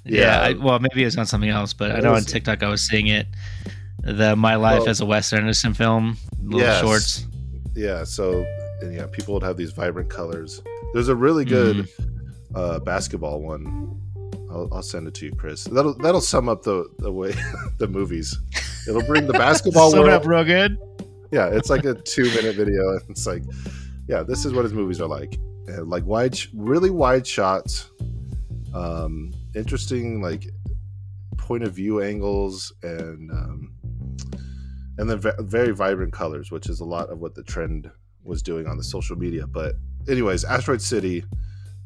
Yeah. Well, maybe it was on something else, but I know on TikTok I was seeing it. The My Life as a Wes Anderson film, little shorts. Yeah, so people would have these vibrant colors. There's a really good basketball one. I'll send it to you, Chris. That'll sum up the way the movies. It'll bring the basketball sum up real good. Yeah, it's like a 2-minute video. It's like, yeah, this is what his movies are like. And like really wide shots, interesting like point of view angles, and then very vibrant colors, which is a lot of what the trend was doing on the social media. But anyways, Asteroid City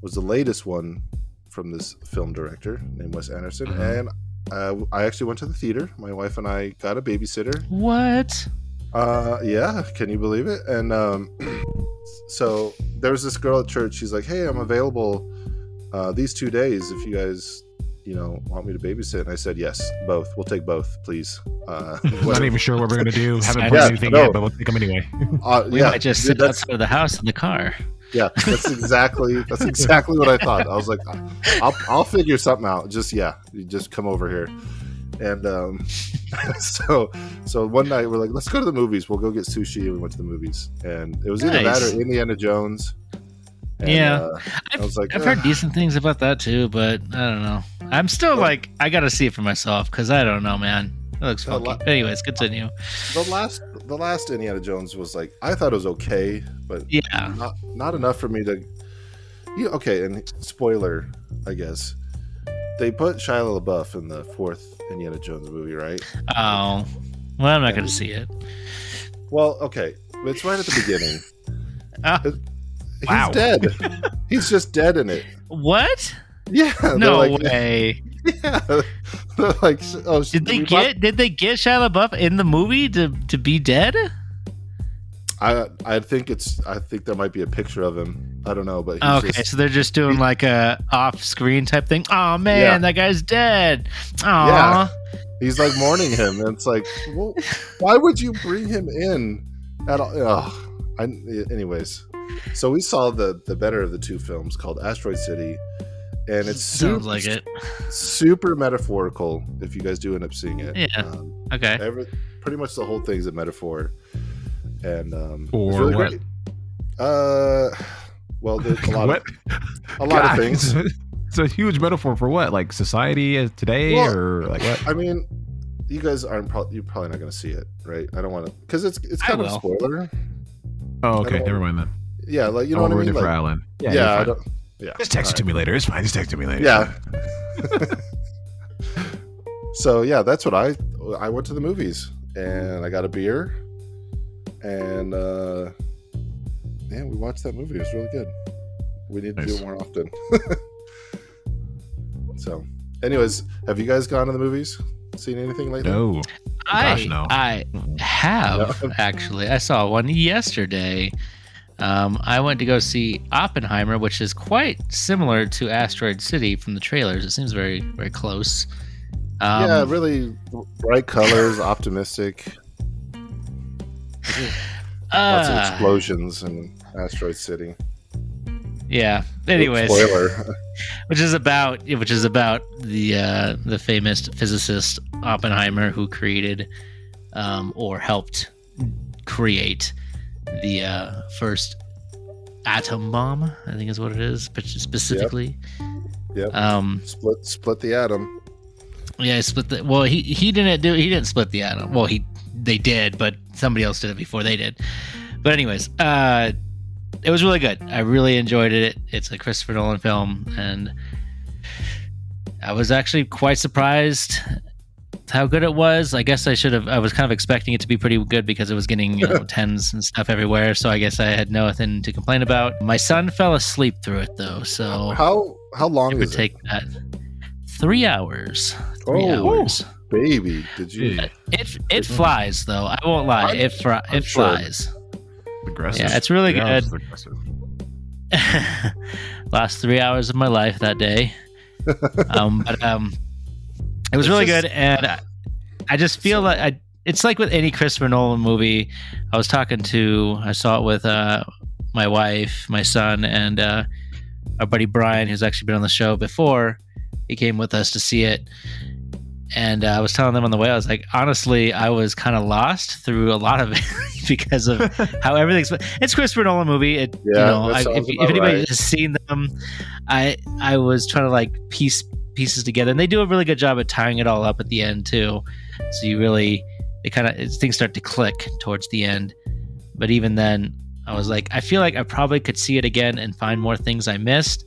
was the latest one from this film director named Wes Anderson, and I actually went to the theater. My wife and I got a babysitter. What? Yeah, can you believe it? And so there was this girl at church. She's like, "Hey, I'm available these 2 days if you guys, want me to babysit." And I said, "Yes, both. We'll take both, please." Not even sure what we're gonna do. Haven't planned anything yet, but we'll take them anyway. We might just sit outside of the house in the car. Yeah, that's exactly what I thought. I was like, I'll figure something out. You just come over here. And so one night we're like, let's go to the movies. We'll go get sushi, and we went to the movies. And it was either that or Indiana Jones. And, I've heard decent things about that too, but I don't know. I'm still like, I gotta see it for myself because I don't know, man. It looks funky. Anyways, continue. The last Indiana Jones was like, I thought it was okay, but not enough for me to. Okay, and spoiler, I guess. They put Shia LaBeouf in the 4th Indiana Jones movie, right? Oh, well, I'm not going to see it. Well, okay, it's right at the beginning. Wow. He's dead. He's just dead in it. What? Yeah. No way. Yeah. Like, did they get Shia LaBeouf in the movie to be dead? I think there might be a picture of him. I don't know, but so they're just doing like a off-screen type thing. Oh man, that guy's dead. Aww. Yeah, he's like mourning him, and it's like, well, why would you bring him in at all? Anyways, so we saw the better of the two films called Asteroid City, and it sounds like it super metaphorical. If you guys do end up seeing it, okay. Pretty much the whole thing's a metaphor. And or it's really what? Great. Well, there's a lot of things. It's a huge metaphor for what, like society today, or like what? I mean, you guys you're probably not going to see it, right? I don't want to, because it's kind of a spoiler. Oh, okay, never mind then. Yeah, like you know what I mean. For Alan. Yeah, I don't. Yeah, just text it to me later. It's fine. Just text it to me later. Yeah. So yeah, that's what I went to the movies and I got a beer. And we watched that movie. It was really good. We need to do it more often. So, anyways, have you guys gone to the movies? Seen anything lately? No. No. I have actually. I saw one yesterday. I went to go see Oppenheimer, which is quite similar to Asteroid City from the trailers. It seems very, very close. Really bright colors, optimistic. Lots of explosions in Asteroid City. Yeah. Anyways, spoiler. which is about the famous physicist Oppenheimer, who created or helped create the first atom bomb. I think is what it is, but specifically. Yep. Split the atom. Yeah, split the. Well, he didn't split the atom. Well, they did, but somebody else did it before they did. But anyways, it was really good. I really enjoyed it. It's a Christopher Nolan film, and I was actually quite surprised how good it was. I guess I was kind of expecting it to be pretty good because it was getting 10s and stuff everywhere. So I guess I had nothing to complain about. My son fell asleep through it though. So how long it would take that? 3 hours. 3 hours. Baby, did you? It flies though. I won't lie. It flies. Aggressive. Yeah, it's really good. Last 3 hours of my life that day. It was really good, and I just feel like it's like with any Christopher Nolan movie. I saw it with my wife, my son, and our buddy Brian, who's actually been on the show before. He came with us to see it. And I was telling them on the way, I was like, honestly, I was kind of lost through a lot of it because of how everything's. It's a Christopher Nolan movie. If anybody has seen them, I was trying to like piece pieces together, and they do a really good job at tying it all up at the end too. So things start to click towards the end. But even then, I was like, I feel like I probably could see it again and find more things I missed.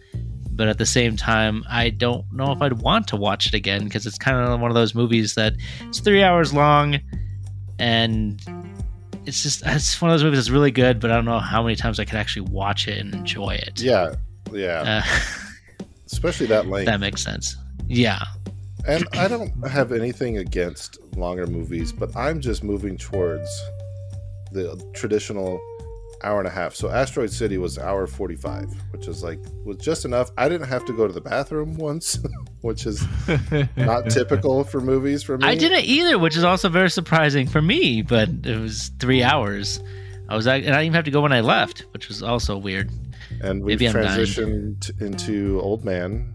But at the same time, I don't know if I'd want to watch it again because it's kind of one of those movies that it's 3 hours long, and it's one of those movies that's really good. But I don't know how many times I could actually watch it and enjoy it. Yeah. Especially that length. That makes sense. Yeah. And I don't have anything against longer movies, but I'm just moving towards the traditional hour and a half. So Asteroid City was hour 45, which was just enough. I didn't have to go to the bathroom once, which is not typical for movies for me. I didn't either, which is also very surprising for me, but it was 3 hours. And I didn't even have to go when I left, which was also weird. And we've transitioned into old man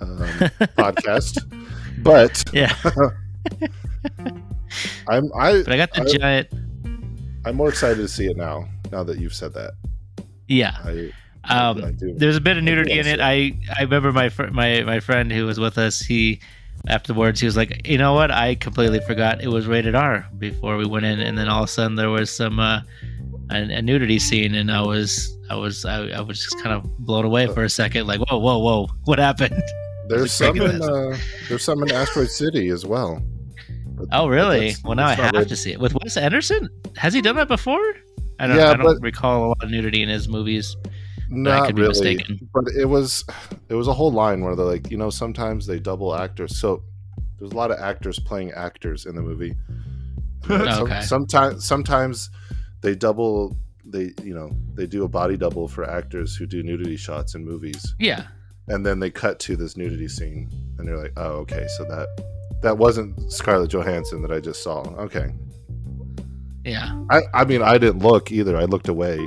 podcast. But yeah. But I got the giant. I'm more excited to see it now that you've said that. Yeah. There's a bit of nudity in it. I remember my friend who was with us, afterwards he was like, you know what, I completely forgot it was rated R before we went in, and then all of a sudden there was some a nudity scene, and I was just kind of blown away for a second, like whoa, what happened? There's some in Asteroid City as well. Oh really? Well, now I have to see it with Wes Anderson. Has he done that before? I don't recall a lot of nudity in his movies. Not I could be really, mistaken. But it was a whole line where they're like, sometimes they double actors. So there's a lot of actors playing actors in the movie. Okay. Sometimes they double. They do a body double for actors who do nudity shots in movies. Yeah. And then they cut to this nudity scene, and they're like, oh, okay, so that wasn't Scarlett Johansson that I just saw. Okay. Yeah. I mean, I didn't look either. I looked away.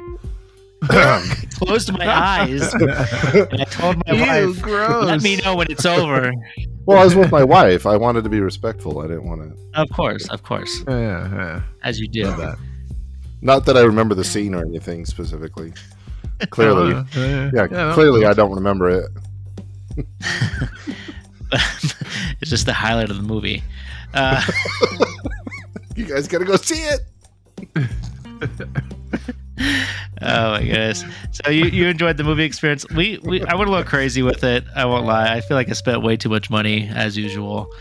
I closed my eyes. And I told my wife, gross. Let me know when it's over. Well, I was with my wife. I wanted to be respectful. I didn't want to. Of course. Yeah. As you do. Not that I remember the scene or anything specifically. Clearly. Clearly I don't remember it. It's just the highlight of the movie. You guys gotta go see it. Oh my goodness! So you enjoyed the movie experience. I went a little crazy with it. I won't lie. I feel like I spent way too much money as usual.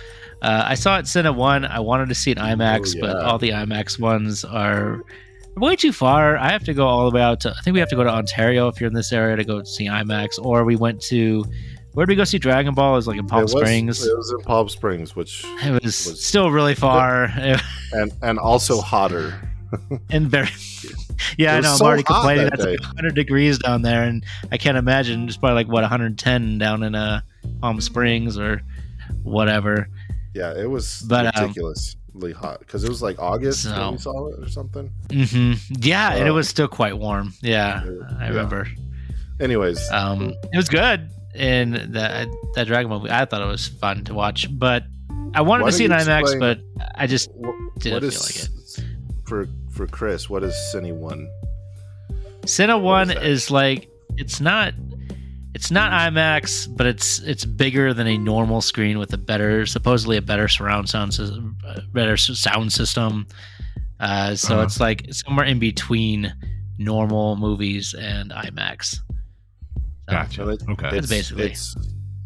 I saw it Cine 1. I wanted to see it IMAX, but all the IMAX ones are way too far. I have to go all the way out to. I think we have to go to Ontario if you're in this area to go see IMAX. Or we went to. Where did we go see Dragon Ball? It was like in Palm Springs. It was in Palm Springs, which it was still really far, and also hotter. And very, I know. I'm already complaining. That's like 100 degrees down there, and I can't imagine. It's probably like 110 down in Palm Springs or whatever. Yeah, it was ridiculously hot because it was like August when we saw it or something. Mm-hmm. Yeah, and it was still quite warm. Yeah, I remember. Anyways, it was good. In that Dragon Ball movie, I thought it was fun to watch, but I wanted to see an IMAX, but I just didn't feel like it. For Chris, what is Cine 1? Cine 1 is like it's not IMAX, but it's bigger than a normal screen with supposedly a better surround sound system, So it's like somewhere in between normal movies and IMAX. Gotcha. Okay. It's basically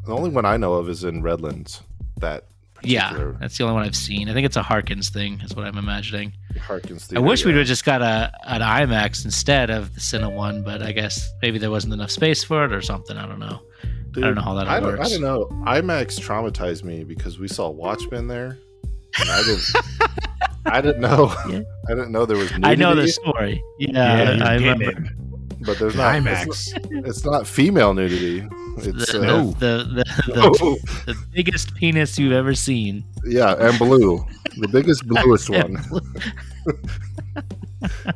the only one I know of is in Redlands, that particular. Yeah, that's the only one I've seen. I think it's a Harkins thing, is what I'm imagining. Harkins Theater, I wish we'd have just got an IMAX instead of the Cine one, but I guess maybe there wasn't enough space for it or something. I don't know. Dude, I don't know how that works. I don't know. IMAX traumatized me because we saw Watchmen there, and I didn't know. Yeah. I didn't know there was nudity. I know the story. Yeah, I remember. But there's not IMAX. It's not female nudity. It's the biggest penis you've ever seen. Yeah, and blue, the biggest bluest one.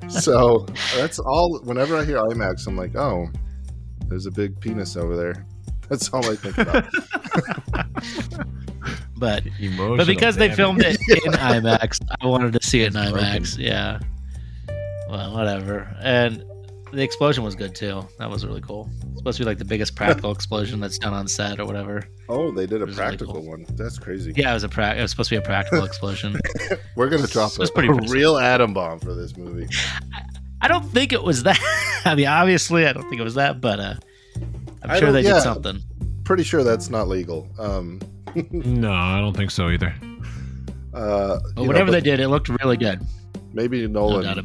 So that's all. Whenever I hear IMAX, I'm like, oh, there's a big penis over there. That's all I think about. But because they filmed it in IMAX, I wanted to see it in IMAX. Yeah. Well, whatever. And the explosion was good too. That was really cool. It's supposed to be like the biggest practical explosion that's done on set or whatever. Oh, they did a practical really cool one. That's crazy. Yeah, it was supposed to be a practical explosion. We're gonna drop a real atom bomb for this movie. I don't think it was that. I mean, obviously, I don't think it was that, but I'm sure they did something. Pretty sure that's not legal. No, I don't think so either. But whatever they did, it looked really good. Maybe Nolan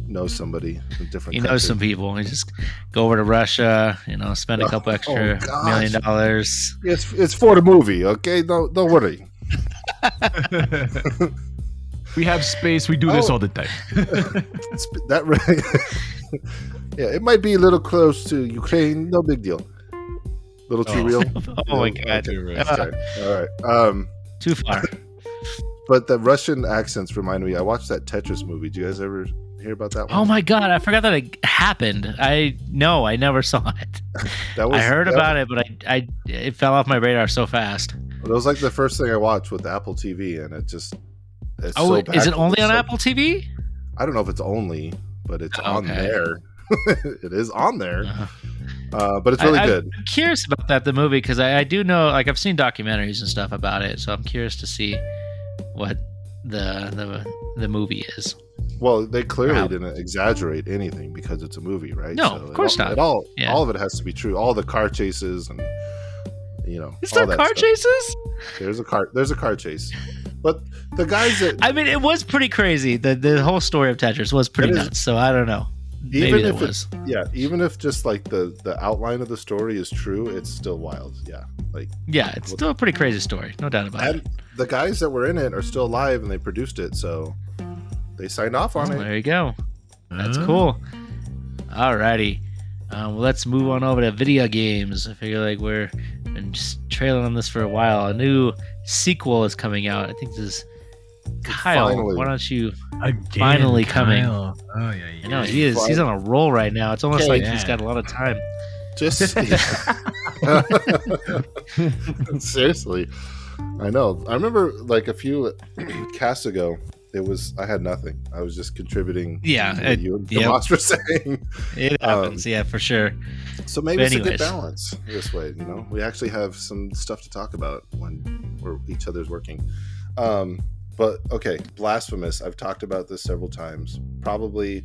knows somebody in different. He knows some people. He just go over to Russia, spend a couple extra $1 million. It's for the movie, okay? Don't worry. We have space. We do this all the time. Yeah, it might be a little close to Ukraine. No big deal. A little too real. Oh my god! Okay. All right. Too far. But the Russian accents remind me. I watched that Tetris movie. Do you guys ever hear about that one? Oh my god! I forgot that it happened. I never saw it. I heard about it, but it fell off my radar so fast. It was like the first thing I watched with Apple TV, and it's so bad. Is it only on Apple TV? I don't know if it's only, but it's on there. It is on there. But it's really good. I'm curious about the movie, because I do know, like, I've seen documentaries and stuff about it, so I'm curious to see what the movie is. Well, they clearly didn't exaggerate anything because it's a movie, right? No, of course not. All of it has to be true. All the car chases and Is there car chases? There's a car chase. But the guys that it was pretty crazy. The whole story of Tetris was pretty nuts. So I don't know. Even if just like the outline of the story is true, it's still wild. Yeah, it's still a pretty crazy story, no doubt about it. The guys that were in it are still alive, and they produced it, so they signed off on it. There you go. That's cool. Alrighty, well, let's move on over to video games. I figure like we've been just trailing on this for a while. A new sequel is coming out. I think this is Kyle. Finally. Why don't you? Finally coming. Oh yeah. I know he is. He's on a roll right now. It's almost like he's got a lot of time. Seriously, I know. I remember like a few casts ago. I had nothing. I was just contributing. Yeah, you and Tomas were saying. It happens. Yeah, for sure. So maybe it's a good balance this way. We actually have some stuff to talk about when each other's working. But okay, Blasphemous. I've talked about this several times. Probably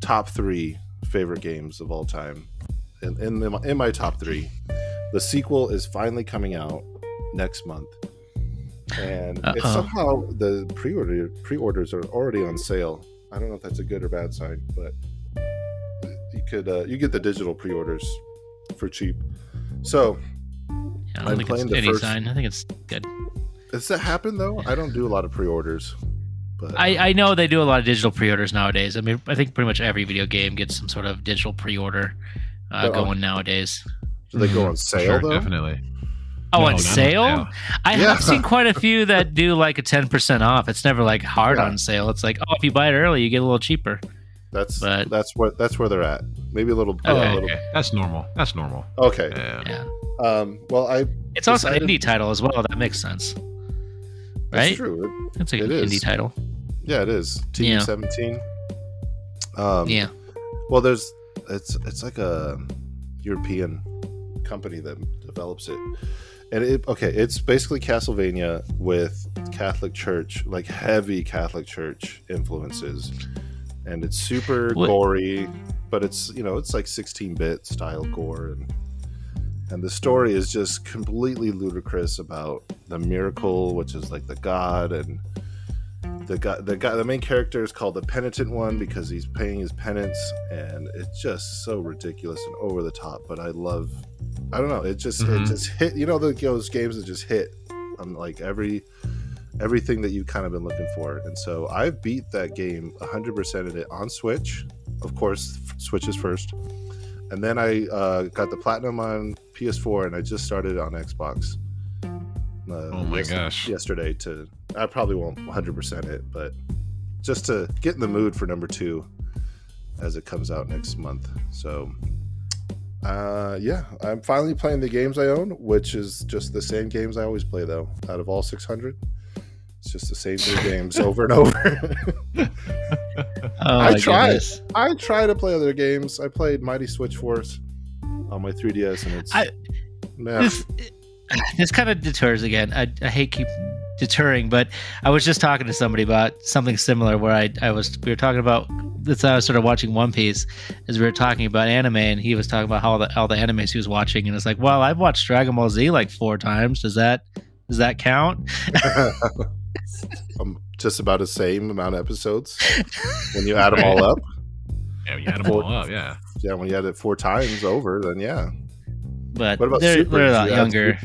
top 3 favorite games of all time. In my top 3, the sequel is finally coming out next month, and it's somehow the pre-orders are already on sale. I don't know if that's a good or bad sign, but you get the digital pre-orders for cheap. So I don't think it's any sign. I think it's good. Does that happen though? I don't do a lot of pre-orders, but I know they do a lot of digital pre-orders nowadays. I mean, I think pretty much every video game gets some sort of digital pre-order going nowadays. Do they go on sale though? Definitely. Oh, on sale? I have seen quite a few that do like a 10% off. It's never like hard on sale. It's like, if you buy it early, you get a little cheaper. That's where they're at. Maybe a little. Okay. That's normal. Okay. Yeah. It's also an indie title as well. That makes sense. Right? That's true. It's an indie title. Yeah, it is. Team 17. Yeah. Well, it's like a European company that develops it, and it's basically Castlevania with Catholic Church, like heavy Catholic Church influences, and it's super gory, but it's it's like 16-bit style gore, and And the story is just completely ludicrous about the miracle, which is like the god, and the main character is called the Penitent One because he's paying his penance, and it's just so ridiculous and over the top. But I don't know, it just hit. You know, those games that just hit on like everything that you've kind of been looking for. And so I beat that game 100% of it on Switch. Of course, Switch is first. And then I got the Platinum on PS4, and I just started on Xbox. Oh my gosh. Yesterday I probably won't 100% it, but just to get in the mood for number 2 as it comes out next month. So, yeah, I'm finally playing the games I own, which is just the same games I always play, though, out of all 600. It's just the same 3 games over and over. I try to play other games. I played Mighty Switch Force on my 3DS, and it's this kind of deters again. I hate keep deterring, but I was just talking to somebody about something similar where we were talking about this. I was sort of watching One Piece as we were talking about anime, and he was talking about all the animes he was watching, and it's like, well, I've watched Dragon Ball Z like 4 times. Does that count? Just about the same amount of episodes when you add them all up. Yeah, when you add them all up, yeah. Yeah, when you add it 4 times over, then yeah. But what about they're a lot younger.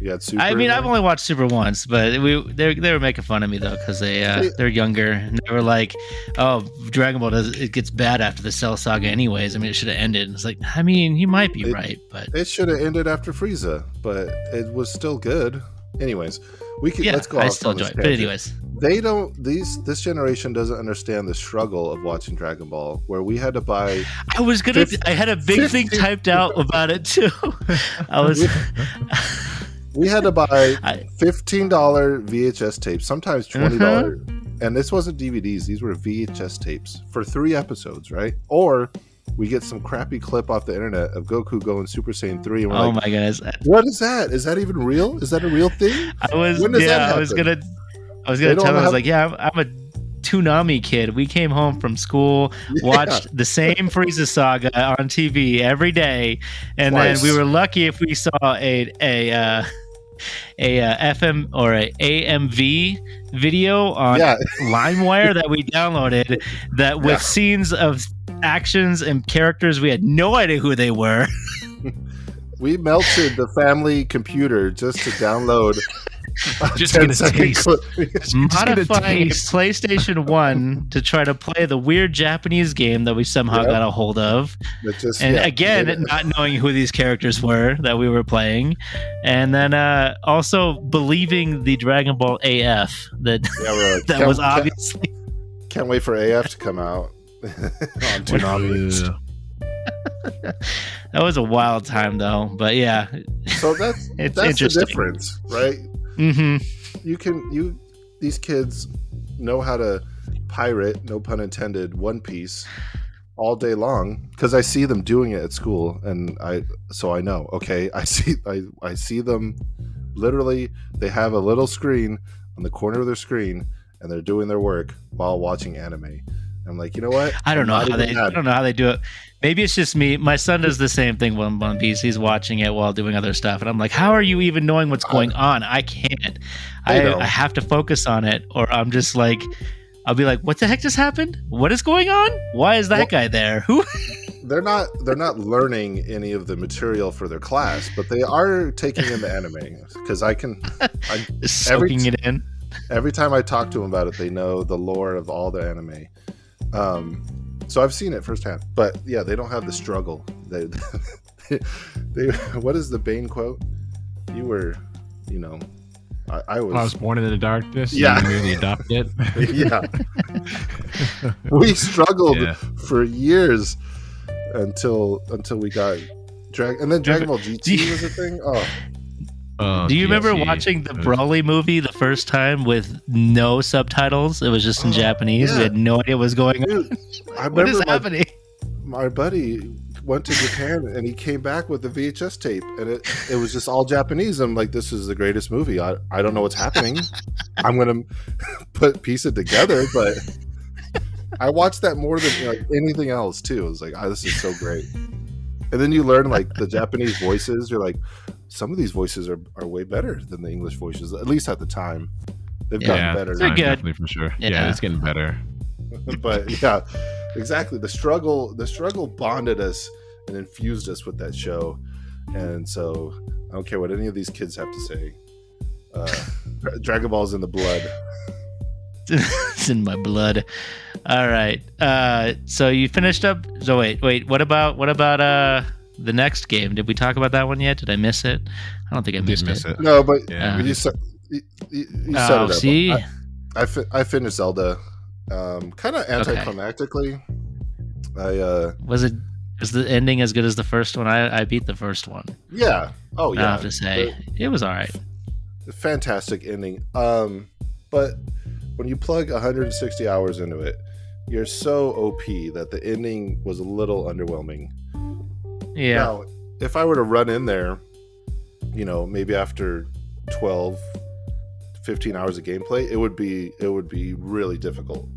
You had Super. I mean, I've only watched Super once, but they were making fun of me though because they're younger and they were like, "Oh, Dragon Ball it gets bad after the Cell Saga, anyways. I mean, it should have ended." And it's like, I mean, you might be right, but it should have ended after Frieza, but it was still good. Anyways, let's go. I still enjoy it, but anyways, they don't. This generation doesn't understand the struggle of watching Dragon Ball, where we had to buy. I had a big thing typed out about it too. We had to buy $15 VHS tapes, sometimes $20. And this wasn't DVDs; these were VHS tapes for 3 episodes, right? Or we get some crappy clip off the internet of Goku going Super Saiyan 3, and we're my goodness, what is that? Is that even real? Is that a real thing? I was gonna tell him, I was like, yeah, I'm a Toonami kid. We came home from school, watched the same Frieza saga on TV every day, and then we were lucky if we saw a FM or a AMV video on LimeWire that we downloaded that with scenes of actions and characters we had no idea who they were. We melted the family computer just to download just get a taste. Modify PlayStation 1 to try to play the weird Japanese game that we somehow got a hold of. Not knowing who these characters were that we were playing. And then also believing the Dragon Ball AF that was obviously... Can't wait for AF to come out. On Toonami. That was a wild time though, but yeah. So that's the difference, right? Mm-hmm. These kids know how to pirate, no pun intended, One Piece all day long because I see them doing it at school, and I know. Okay, I see them. Literally, they have a little screen on the corner of their screen, and they're doing their work while watching anime. I'm like, you know what? I don't know how they do it. Maybe it's just me. My son does the same thing with One Piece. He's watching it while doing other stuff, and I'm like, how are you even knowing what's going on? I can't. I have to focus on it, or I'm just like, I'll be like, what the heck just happened? What is going on? Why is that guy there? Who? They're not learning any of the material for their class, but they are taking in the anime because I'm soaking it in. Every time I talk to them about it, they know the lore of all the anime. So I've seen it firsthand, but yeah, they don't have the struggle. They what is the Bane quote? You were, I was born in the darkness. Yeah, you merely adopted it. Yeah, we struggled for years until we got Dragon Ball GT was a thing. Do you remember watching the Broly movie the first time with no subtitles? It was just in Japanese. Yeah. We had no idea what was going on. What is happening? My buddy went to Japan and he came back with the VHS tape, and it was just all Japanese. I'm like, this is the greatest movie. I don't know what's happening. I'm gonna piece it together, but I watched that more than anything else too. I was like, this is so great. And then you learn like the Japanese voices. You're like, some of these voices are way better than the English voices, at least at the time. They've gotten better. They're good. Definitely, for sure. Yeah, it's getting better. But yeah, exactly. The struggle bonded us and infused us with that show. And so I don't care what any of these kids have to say. Dragon Ball's in the blood. It's in my blood. All right. So you finished up. So wait. What about the next game? Did we talk about that one yet? Did I miss it? I don't think I missed it. No, but you set it up. See, I finished Zelda. Kind of anticlimactically. Was the ending as good as the first one? I beat the first one. Yeah. Oh yeah. I have to say it was all right. Fantastic ending. But when you plug 160 hours into it, you're so OP that the ending was a little underwhelming. Yeah. Now, if I were to run in there, maybe after 12, 15 hours of gameplay, it would be really difficult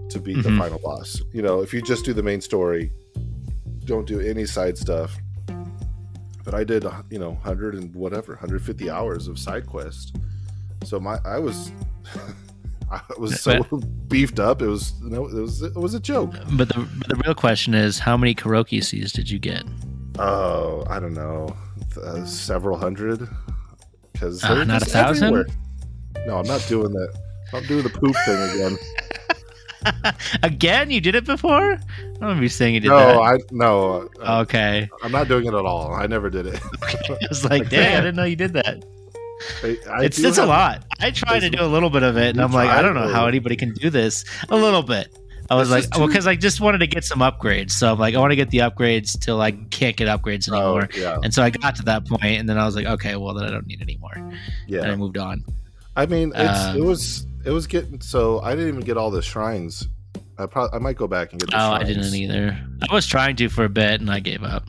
to beat the final boss. If you just do the main story, don't do any side stuff. But I did, 150 hours of side quest. So I was so beefed up. It was a joke. But the real question is, how many karaoke C's did you get? Oh, I don't know, several hundred. Because not 1,000. Everywhere. No, I'm not doing that. I'm doing the poop thing again. Again? You did it before? I don't remember you saying you did that. No. Okay. I'm not doing it at all. I never did it. I was like, dang, I didn't know you did that. It's a lot. I tried to do a little bit of it, and I'm like, I don't know how anybody can do this. A little bit. I was like, because I just wanted to get some upgrades. So I'm like, I want to get the upgrades till I can't get upgrades anymore. And so I got to that point, and then I was like, okay, well then I don't need any more. Yeah. And I moved on. I mean, it was getting, so I didn't even get all the shrines. I might go back and get the shrines. I didn't either. I was trying to for a bit, and I gave up.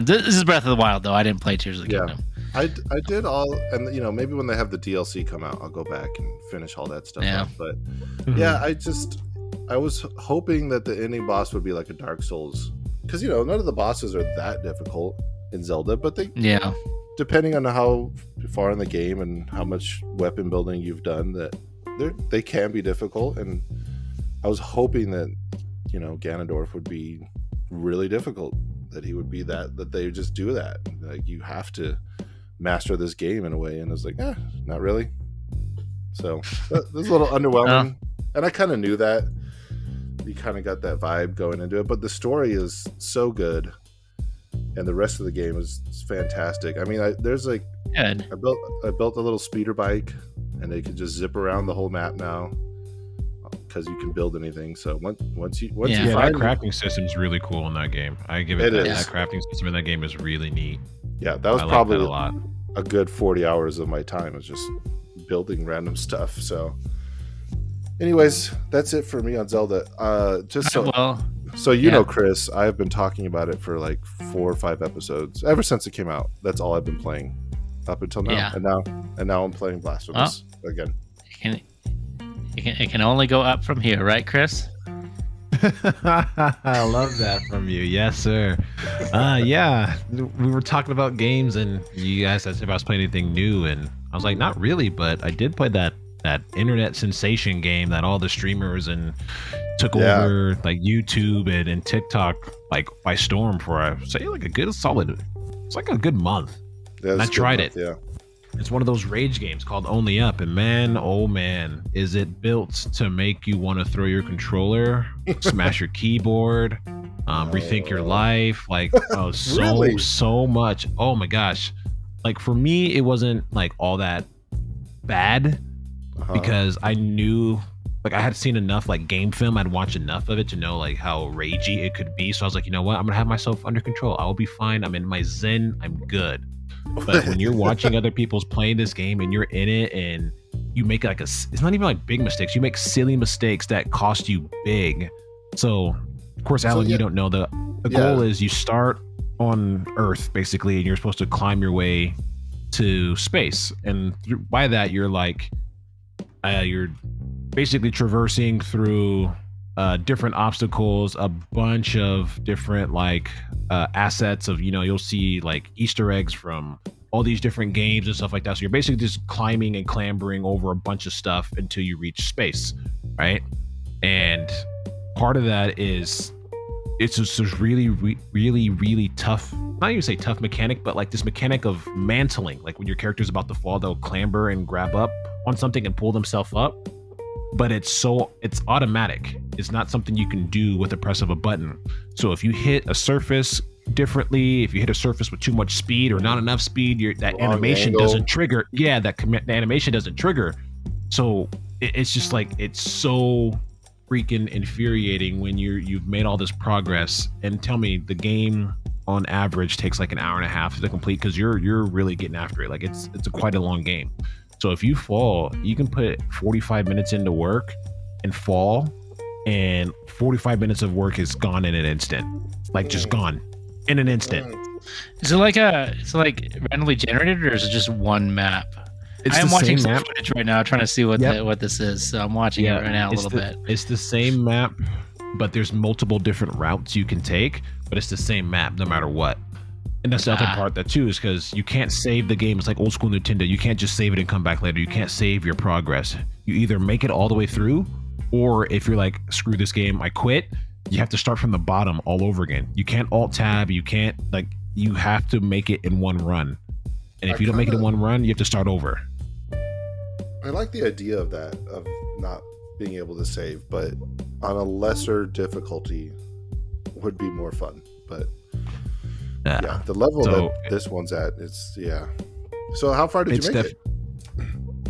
This is Breath of the Wild, though. I didn't play Tears of the Kingdom. I did all, and maybe when they have the DLC come out, I'll go back and finish all that stuff up. But yeah, I was hoping that the ending boss would be like a Dark Souls, because none of the bosses are that difficult in Zelda, but they depending on how far in the game and how much weapon building you've done, that they can be difficult. And I was hoping that Ganondorf would be really difficult, that he would be that they would just do that, like you have to master this game in a way. And I was like, not really. So that was a little underwhelming. And I kind of knew that. You kind of got that vibe going into it, but the story is so good, and the rest of the game is fantastic. I mean, there's like, I built a little speeder bike, and they can just zip around the whole map now because you can build anything. So once you find that crafting system's really cool in that game. I give it that. That crafting system in that game is really neat. Yeah, that was probably a good 40 hours of my time was just building random stuff. So anyways, that's it for me on Zelda. Chris, I've been talking about it for like 4 or 5 episodes ever since it came out. That's all I've been playing up until now. And now I'm playing Blasphemous again. It can only go up from here, right, Chris? I love that from you. Yes, sir. We were talking about games, and you guys asked if I was playing anything new, and I was like, not really, but I did play that internet sensation game that all the streamers and took over like YouTube and TikTok like by storm for it's like a good month. Yeah, and I tried it. Yeah. It's one of those rage games called Only Up, and man, oh man, is it built to make you want to throw your controller, smash your keyboard, rethink your life, like so much. Oh my gosh. Like for me, it wasn't like all that bad because I knew, like I had seen enough like game film, I'd watched enough of it to know like how ragey it could be. So I was like, you know what, I'm gonna have myself under control. I will be fine. I'm in my zen. I'm good. But when you're watching other people's playing this game and you're in it and you make like it's not even like big mistakes. You make silly mistakes that cost you big. So of course, Alan, you don't know the goal is you start on Earth basically, and you're supposed to climb your way to space. And by that, you're like, you're basically traversing through different obstacles, a bunch of different like assets of, you'll see like Easter eggs from all these different games and stuff like that. So you're basically just climbing and clambering over a bunch of stuff until you reach space, right? And part of that is it's just this really tough, not even say tough mechanic, but like this mechanic of mantling. Like when your character's about to fall, they'll clamber and grab up on something and pull themselves up. But it's automatic. It's not something you can do with the press of a button. So if you hit a surface differently, if you hit a surface with too much speed or not enough speed, that animation doesn't trigger. Yeah, the animation doesn't trigger. So it's just like, it's so freaking infuriating when you've made all this progress. And tell me, the game on average takes like an hour and a half to complete, because you're really getting after it. Like it's quite a long game. So if you fall, you can put 45 minutes into work and fall, and 45 minutes of work is gone in an instant. Like just gone in an instant. Is it like randomly generated, or is it just one map? I'm watching some footage right now, trying to see what this is. So I'm watching it right now a little bit. It's the same map, but there's multiple different routes you can take, but it's the same map no matter what. And that's the other part that too, is because you can't save the game. It's like old school Nintendo. You can't just save it and come back later. You can't save your progress. You either make it all the way through, or if you're like, screw this game, I quit, you have to start from the bottom all over again. You can't alt tab. You can't, like, you have to make it in one run. And if you don't make it in one run, you have to start over. I like the idea of that, of not being able to save, but on a lesser difficulty would be more fun. But yeah, the level that this one's at, So how far did you make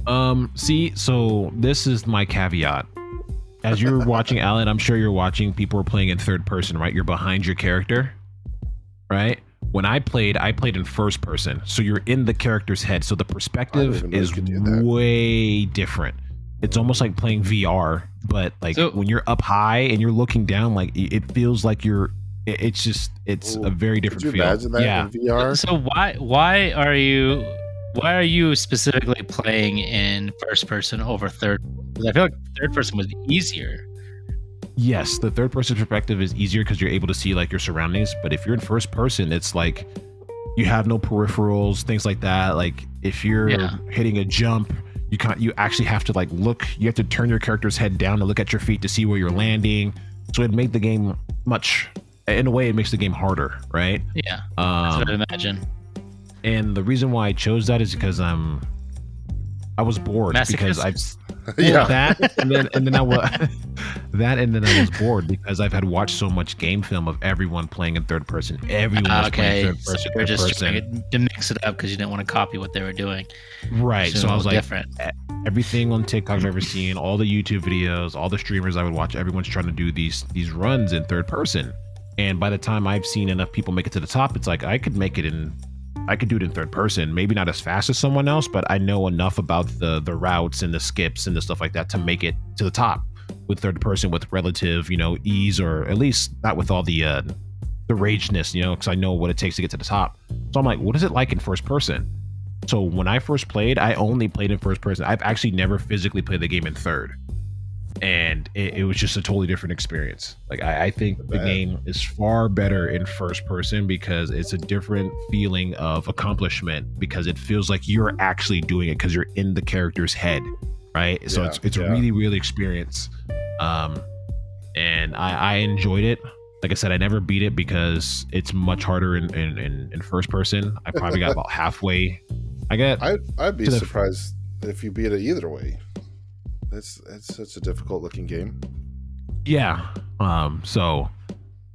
it? See, so this is my caveat. As you're watching, Alan, I'm sure you're watching, people are playing in third person, right? You're behind your character, right? When I played in first person. So you're in the character's head. So the perspective is way different. It's almost like playing VR, but like when you're up high and you're looking down, like it feels like it's a very different feel. Imagine that in VR? So why are you specifically playing in first person over third? Because I feel like third person was easier. Yes, the third person perspective is easier because you're able to see like your surroundings. But if you're in first person, it's like you have no peripherals, things like that. Like if you're hitting a jump, you actually have to like look. You have to turn your character's head down to look at your feet to see where you're landing. So it made the game in a way, it makes the game harder, right? Yeah, that's what I imagine. And the reason why I chose that is because I was bored. Because I've that and then I was bored because I've had watched so much game film of everyone playing in third person. Everyone was playing third person. So you're just trying to mix it up because you didn't want to copy what they were doing. Right. So I was like, different. Everything on TikTok I've ever seen, all the YouTube videos, all the streamers I would watch, everyone's trying to do these runs in third person. And by the time I've seen enough people make it to the top, it's like I could do it in third person, maybe not as fast as someone else, but I know enough about the routes and the skips and the stuff like that to make it to the top with third person with relative, ease, or at least not with all the rageness, because I know what it takes to get to the top. So I'm like, what is it like in first person? So when I first played, I only played in first person. I've actually never physically played the game in third. And it was just a totally different experience. Like I think the game is far better in first person because it's a different feeling of accomplishment, because it feels like you're actually doing it because you're in the character's head, right? So it's a really, really experience. And I enjoyed it. Like I said, I never beat it because it's much harder in first person. I probably got about halfway. I'd be surprised if you beat it either way. It's such a difficult looking game. Yeah. So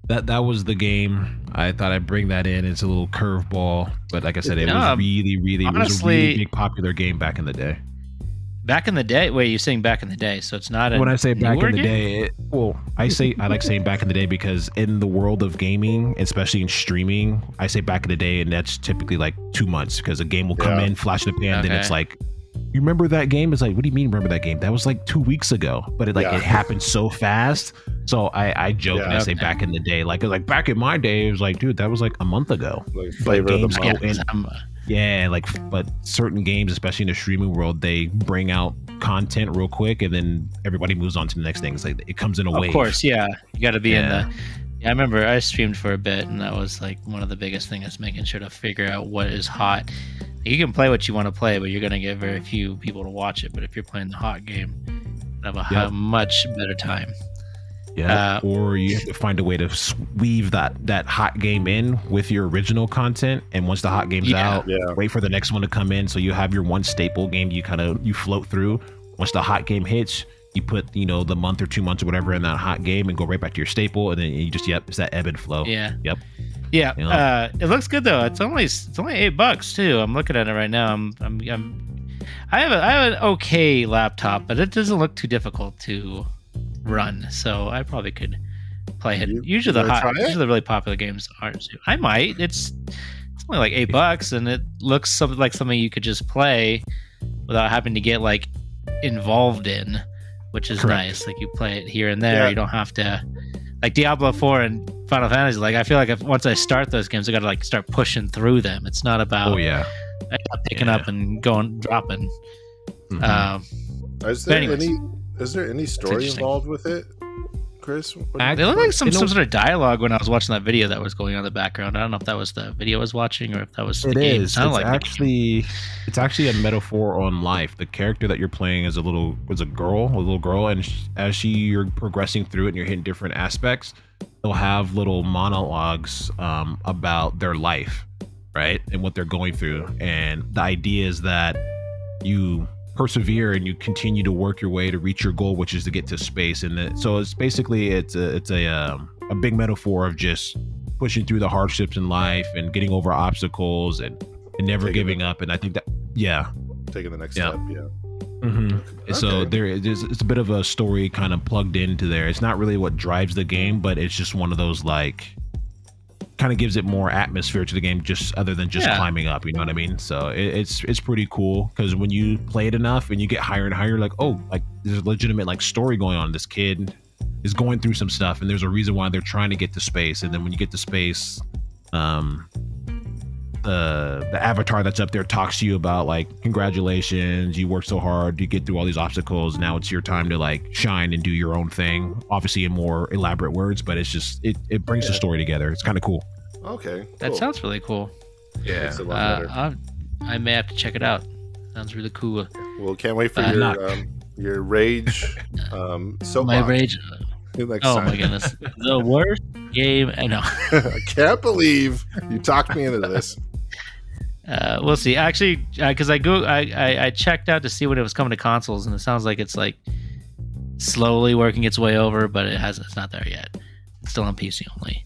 that was the game. I thought I'd bring that in. It's a little curveball, but like I said, it was really, honestly, it was a really big popular game back in the day. Back in the day? Wait, you're saying back in the day? So it's not when I say back in the day. I like saying back in the day because in the world of gaming, especially in streaming, I say back in the day, and that's typically like 2 months because a game will come in, flash in the pan, then it's like, you remember that game? It's like, what do you mean remember that game? That was like 2 weeks ago, but it happened so fast. So I joke and I say back in the day, like back in my day, it was like, dude, that was like a month ago. Like flavor of the month. But certain games, especially in the streaming world, they bring out content real quick, and then everybody moves on to the next thing. It's like it comes in a wave. Of course, yeah. You got to be in the. Yeah, I remember I streamed for a bit, and that was like one of the biggest things, is making sure to figure out what is hot. You can play what you want to play, but you're going to get very few people to watch it. But if you're playing the hot game, you have a much better time. Yeah, or you have to find a way to weave that hot game in with your original content, and once the hot game's out, wait for the next one to come in, so you have your one staple game you float through. Once the hot game hits, you put the month or 2 months or whatever in that hot game and go right back to your staple, and then you just it's that ebb and flow. It looks good though. It's only $8 too. I'm looking at it right now. I have an okay laptop, but it doesn't look too difficult to run, so I probably could play it. Usually the really popular games aren't. I might. It's only like $8, and it looks like something you could just play without having to get like involved in, which is nice. Like you play it here and there. You don't have to, like Diablo 4 and Final Fantasy. Like I feel like once I start those games, I got to like start pushing through them. It's not about picking up and dropping. Is there any story involved with it, Chris? They look like some sort of dialogue when I was watching that video that was going on in the background. I don't know if that was the video I was watching or if that was the game. It's actually a metaphor on life. The character that you're playing is a little girl, and as you're progressing through it and you're hitting different aspects, they'll have little monologues about their life, right, and what they're going through. And the idea is that you persevere and you continue to work your way to reach your goal, which is to get to space. And so it's basically it's a big metaphor of just pushing through the hardships in life and getting over obstacles and never giving up. And I think that taking the next step. Okay. So it's a bit of a story kind of plugged into there. It's not really what drives the game, but it's just one of those like kind of gives it more atmosphere to the game, just other than just climbing up, you know what I mean? So it's pretty cool, because when you play it enough and you get higher and higher, like, oh, like there's a legitimate like story going on. This kid is going through some stuff, and there's a reason why they're trying to get to space. And then when you get to space, the avatar that's up there talks to you about like, congratulations, you worked so hard, you get through all these obstacles, now it's your time to like shine and do your own thing, obviously in more elaborate words, but it's just it brings the story together. It's kind of cool. Okay, cool. That sounds really cool. I may have to check it out. Sounds really cool. Well, can't wait for your rage soapbox. My rage. My goodness, the worst game. I know. I can't believe you talked me into this. We'll see. Actually, because I checked out to see when it was coming to consoles, and it sounds like it's like slowly working its way over, but it's not there yet. It's still on PC only,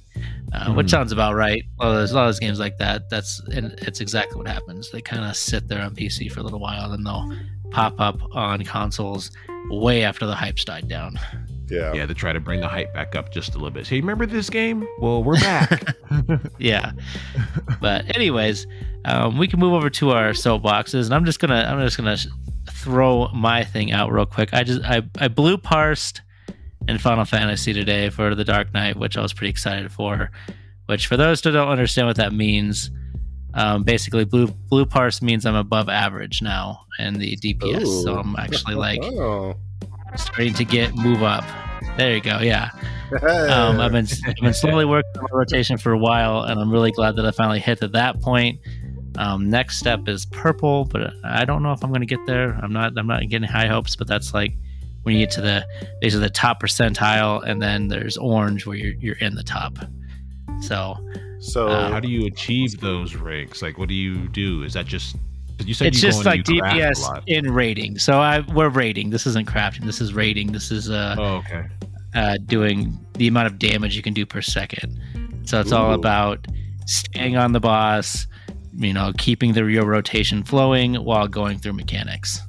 which sounds about right. Well, there's a lot of those games like that. It's exactly what happens. They kind of sit there on PC for a little while, and then they'll pop up on consoles way after the hype's died down. Yeah, they try to bring the hype back up just a little bit. Hey, remember this game? Well, we're back. Yeah. But anyways, we can move over to our soapboxes, and I'm just gonna throw my thing out real quick. I blue parsed in Final Fantasy today for the Dark Knight, which I was pretty excited for. Which, for those who don't understand what that means, basically blue parse means I'm above average now in the DPS. Ooh. So I'm actually like starting to move up. There you go. Yeah. I've been slowly working on my rotation for a while, and I'm really glad that I finally hit to that point. Next step is purple, but I don't know if I'm going to get there. I'm not getting high hopes, but that's like when you get to basically the top percentile, and then there's orange where you're in the top. So how do you achieve those ranks? Like, what do you do? Is that just you said it's just like DPS in rating? So we're rating. This isn't crafting. This is rating. This is doing the amount of damage you can do per second. So it's all about staying on the boss, keeping your rotation flowing while going through mechanics.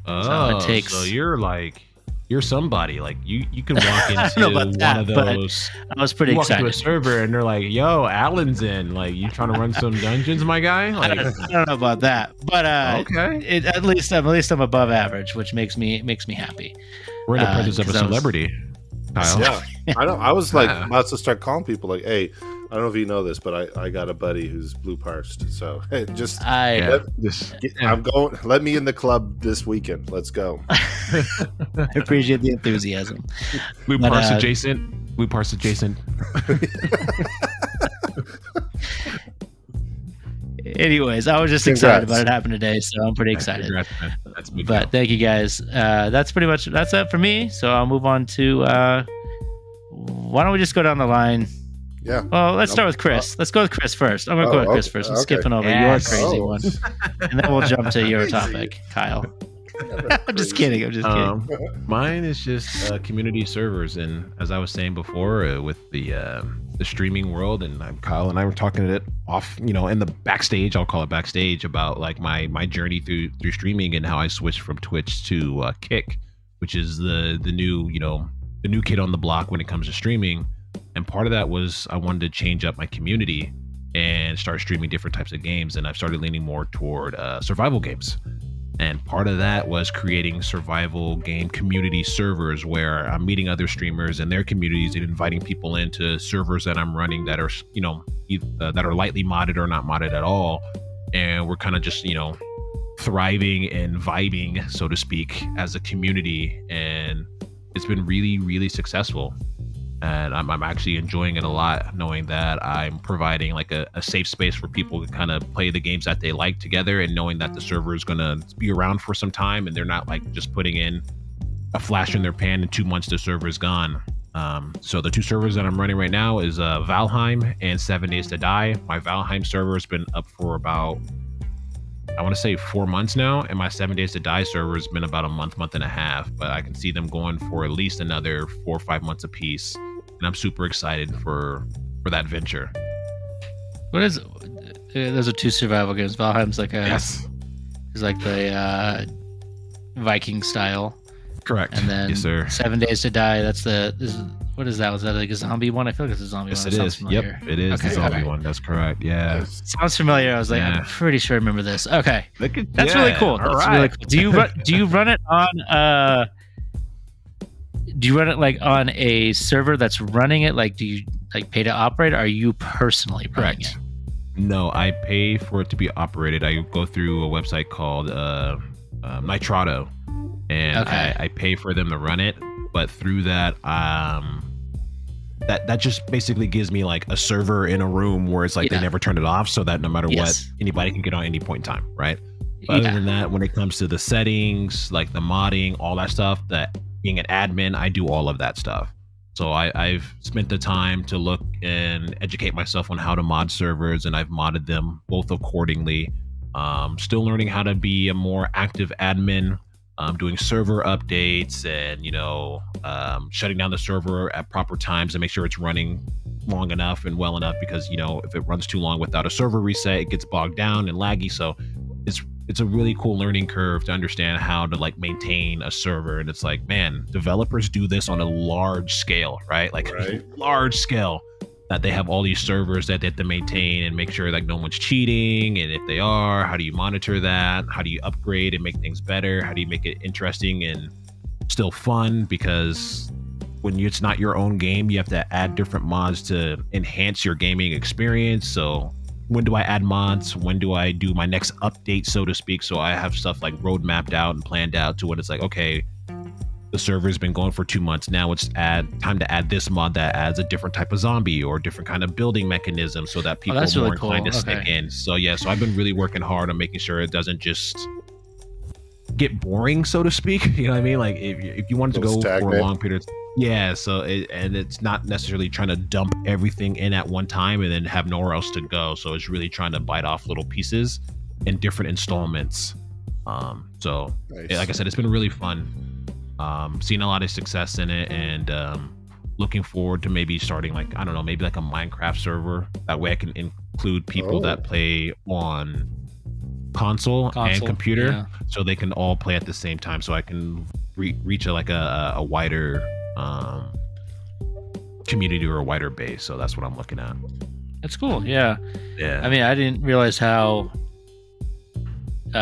Oh, so you're somebody. Like you can walk into one of those. I was pretty excited. Walk into a server and they're like, "Yo, Alan's in. Like, you trying to run some dungeons, my guy?" Like, I don't know about that, but okay. At least I'm above average, which makes me happy. We're in the presence of a celebrity. Kyle. Yeah, I know. I was like about to start calling people like, "Hey, I don't know if you know this, but I got a buddy who's blue parsed. So hey, I'm going. Let me in the club this weekend. Let's go. I appreciate the enthusiasm. Blue parse adjacent. Blue parse adjacent. Anyways, I was just excited about it happening today, so I'm pretty excited. That's big. But thank you guys. That's it for me. So I'll move on to. Why don't we just go down the line? Yeah. Well, let's start with Chris. Let's go with Chris first. I'm going to go with Chris first. I'm skipping over your crazy one. And then we'll jump to your topic, Kyle. I'm just kidding. Mine is just community servers. And as I was saying before, with the streaming world, and Kyle and I were talking it off, in the backstage, I'll call it backstage, about like my journey through streaming and how I switched from Twitch to Kick, which is the new kid on the block when it comes to streaming. And part of that was I wanted to change up my community and start streaming different types of games. And I've started leaning more toward survival games. And part of that was creating survival game community servers where I'm meeting other streamers and their communities and inviting people into servers that I'm running that are, that are lightly modded or not modded at all. And we're kind of just, thriving and vibing, so to speak, as a community. And it's been really, really successful. And I'm actually enjoying it a lot, knowing that I'm providing like a safe space for people to kind of play the games that they like together, and knowing that the server is going to be around for some time and they're not like just putting in a flash in their pan in 2 months the server is gone. So the two servers that I'm running right now is Valheim and 7 Days to Die. My Valheim server has been up for about, I want to say 4 months now, and my 7 Days to Die server has been about a month and a half, but I can see them going for at least another 4 or 5 months apiece. And I'm super excited for that venture. What is? Those are two survival games. Valheim's like it's like the Viking style. Correct. And then yes, sir. 7 Days to Die. What is that? Was that like a zombie one? I feel like it's a zombie one. Yes, it is. Yep, it is the zombie one. That's correct. Yeah. Sounds familiar. I was like, I'm pretty sure I remember this. Okay, that's really cool. That's really cool. Do you run it on? Do you run it like on a server that's running it? Like, do you like pay to operate? Or are you personally running it? No, I pay for it to be operated. I go through a website called Nitrado, and I pay for them to run it. But through that, that just basically gives me like a server in a room where it's like they never turn it off, so that no matter what, anybody can get on any point in time, right? But other than that, when it comes to the settings, like the modding, all that stuff, that being an admin, I do all of that stuff. So I've spent the time to look and educate myself on how to mod servers, and I've modded them both accordingly. Still learning how to be a more active admin, doing server updates and, shutting down the server at proper times and make sure it's running long enough and well enough, because, if it runs too long without a server reset, it gets bogged down and laggy. So it's a really cool learning curve to understand how to like maintain a server. And it's like, man, developers do this on a large scale, right? Like large scale, that they have all these servers that they have to maintain and make sure like no one's cheating. And if they are, how do you monitor that? How do you upgrade and make things better? How do you make it interesting and still fun? Because when it's not your own game, you have to add different mods to enhance your gaming experience. So when do I add mods? When do I do my next update, so to speak? So I have stuff like road mapped out and planned out to what it's like, okay, the server's been going for 2 months. Now it's time to add this mod that adds a different type of zombie or different kind of building mechanism, so that people are more inclined to stick in. So so I've been really working hard on making sure it doesn't just get boring, so to speak. You know what I mean? Like if you wanted to go for a long period of time. Yeah, so it's not necessarily trying to dump everything in at one time and then have nowhere else to go. So it's really trying to bite off little pieces in different installments. So like I said, it's been really fun. Seeing a lot of success in it, and looking forward to maybe starting like, I don't know, maybe like a Minecraft server. That way I can include people that play on console and computer, so they can all play at the same time. So I can reach a wider community or a wider base. So that's what I'm looking at. That's cool. Yeah. I mean, I didn't realize how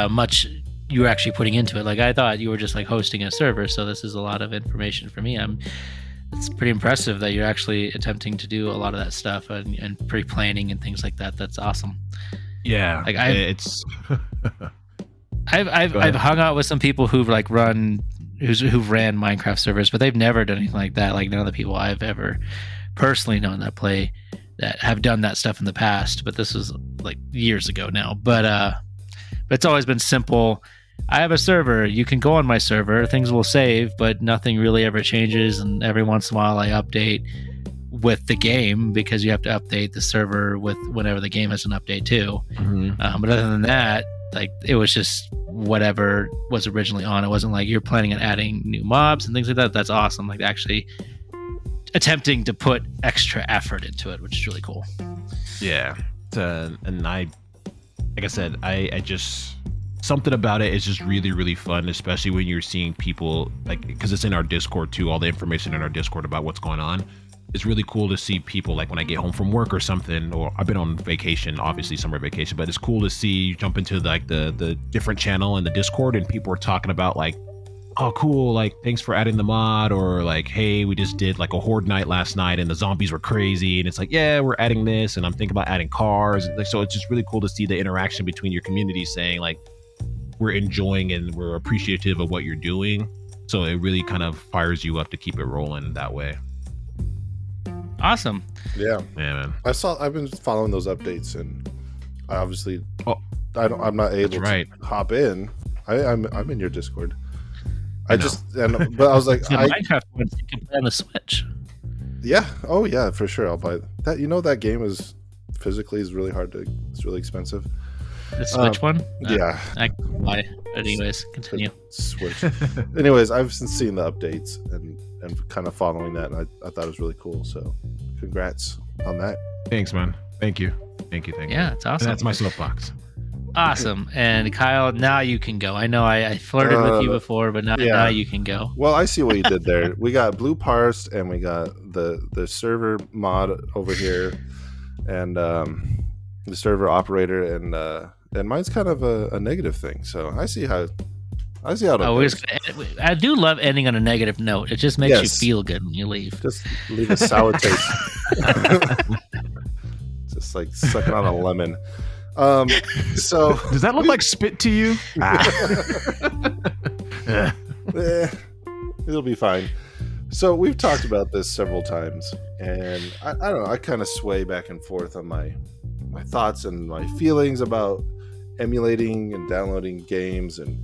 much you were actually putting into it. Like, I thought you were just like hosting a server. So this is a lot of information for me. I'm it's pretty impressive that you're actually attempting to do a lot of that stuff and pre-planning and things like that. That's awesome. Yeah, like it's. I've hung out with some people who've like ran Minecraft servers, but they've never done anything like that. Like none of the people I've ever personally known that have done that stuff in the past. But this was like years ago now. But it's always been simple. I have a server. You can go on my server. Things will save, but nothing really ever changes. And every once in a while, I update with the game because you have to update the server with whenever the game has an update too. Mm-hmm. But other than that, like it was just whatever was originally on. It wasn't like you're planning on adding new mobs and things like that. That's awesome. Like actually attempting to put extra effort into it, which is really cool. Yeah. And like I said, I just, something about it is just really, really fun, especially when you're seeing people, like, because it's in our Discord too, all the information in our Discord about what's going on. It's really cool to see people, like when I get home from work or something, or I've been on vacation, obviously summer vacation, but it's cool to see you jump into like the different channel in the Discord and people are talking about like, oh cool, like thanks for adding the mod, or like, hey, we just did like a horde night last night and the zombies were crazy, and it's like, yeah, we're adding this and I'm thinking about adding cars. So it's just really cool to see the interaction between your community saying like, we're enjoying and we're appreciative of what you're doing. So it really kind of fires you up to keep it rolling that way. Awesome. Yeah, man. I've been following those updates, and I obviously, I'm not able to hop in. I'm in your Discord. But I was like, Minecraft ones you can play on the Switch. Yeah. Oh yeah, for sure. I'll buy that. You know, that game is physically is really hard to. It's really expensive. The Switch one? Yeah. I can buy it. But anyways, continue. Switch. Anyways, I've been seeing the updates and kind of following that, and I thought it was really cool. So, congrats on that. Thanks, man. Thank you. Yeah, it's awesome. And that's my soapbox. Awesome. And Kyle, now you can go. I know I flirted with you before, but now you can go. Well, I see what you did there. We got blue parsed, and we got the server mod over here, and the server operator, and mine's kind of a negative thing. So I see how it goes. I do love ending on a negative note. It just makes you feel good when you leave. Just leave a sour taste. Just like sucking on a lemon. So does that look like spit to you? It'll be fine. So we've talked about this several times, and I don't know, I kind of sway back and forth on my thoughts and my feelings about emulating and downloading games. And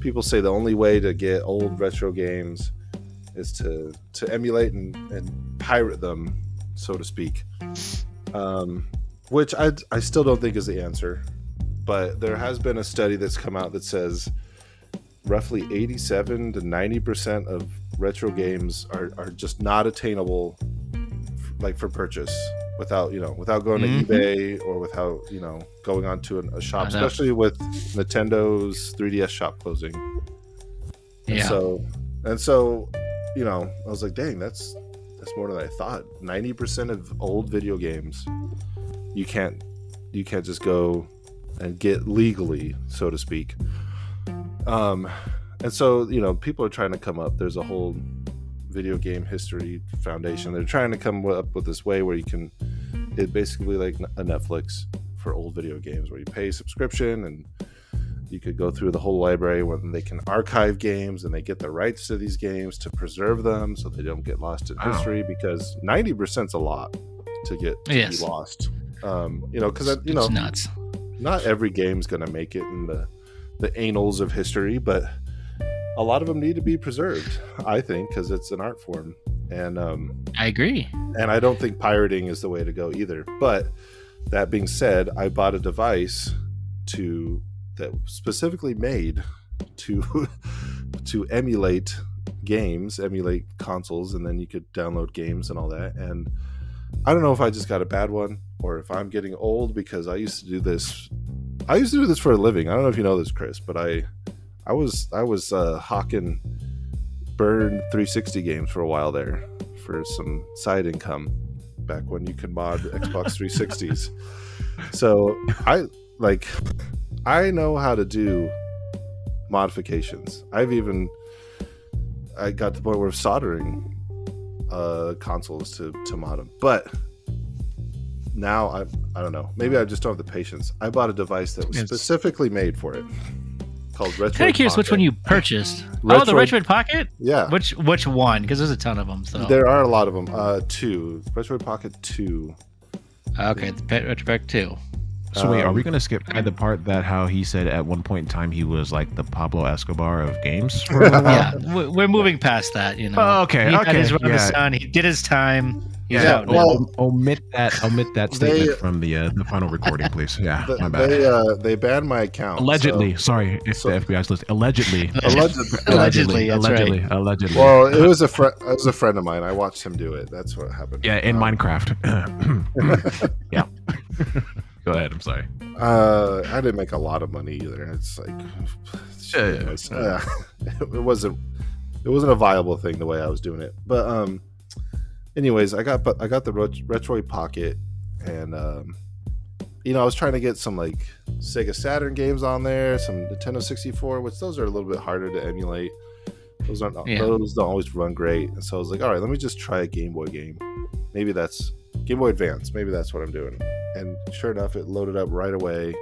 people say the only way to get old retro games is to emulate and pirate them, so to speak. Which I still don't think is the answer, but there has been a study that's come out that says roughly 87 to 90% of retro games are just not attainable, like for purchase, without going to eBay or without going onto a shop, especially with Nintendo's 3DS shop closing. Yeah. And so I was like, dang, that's more than I thought. 90% of old video games you can't just go and get legally, so to speak. And so people are trying to come up. There's a whole video game history foundation. They're trying to come up with this way where you can, it basically like a Netflix for old video games, where you pay a subscription and you could go through the whole library where they can archive games and they get the rights to these games to preserve them so they don't get lost in history, because 90% is a lot to get be lost. Because it's nuts. Not every game's going to make it in the annals of history, but a lot of them need to be preserved, I think, because it's an art form. And I agree. And I don't think pirating is the way to go either. But that being said, I bought a device that specifically made to emulate games, emulate consoles, and then you could download games and all that. And I don't know if I just got a bad one or if I'm getting old, because I used to do this for a living. I don't know if you know this, Chris, but I was hawking Burn 360 games for a while there for some side income back when you could mod Xbox 360s. So I know how to do modifications. I got to the point where soldering consoles to mod them. But now I don't know. Maybe I just don't have the patience. I bought a device that was specifically made for it, called Retroid. Kind of curious which one you purchased. Oh, the Retroid Pocket. Yeah. Which one? Because there's a ton of them. So there are a lot of them. 2 Retroid Pocket 2. Okay, the Retroid Pocket 2. So wait, are we going to skip by the part that how he said at one point in time he was like the Pablo Escobar of games? Yeah, we're moving past that, you know. Oh, okay, he okay. got his run of the sun. He did his time. Yeah. Well, omit that statement from the final recording, please. Yeah, my bad. They banned my account. Allegedly, sorry, if the FBI's listening. Allegedly. Allegedly. That's right. Allegedly. Well, it was a friend of mine. I watched him do it. That's what happened. Yeah, in Minecraft. Yeah. Go ahead. I'm sorry. I didn't make a lot of money either. It's like, it wasn't a viable thing the way I was doing it. But anyways, I got the Retroid Pocket, and I was trying to get some like Sega Saturn games on there, some Nintendo 64, which those are a little bit harder to emulate. Those don't always run great. And so I was like, all right, let me just try a Game Boy game. Maybe that's Game Boy Advance. Maybe that's what I'm doing. And sure enough, it loaded up right away,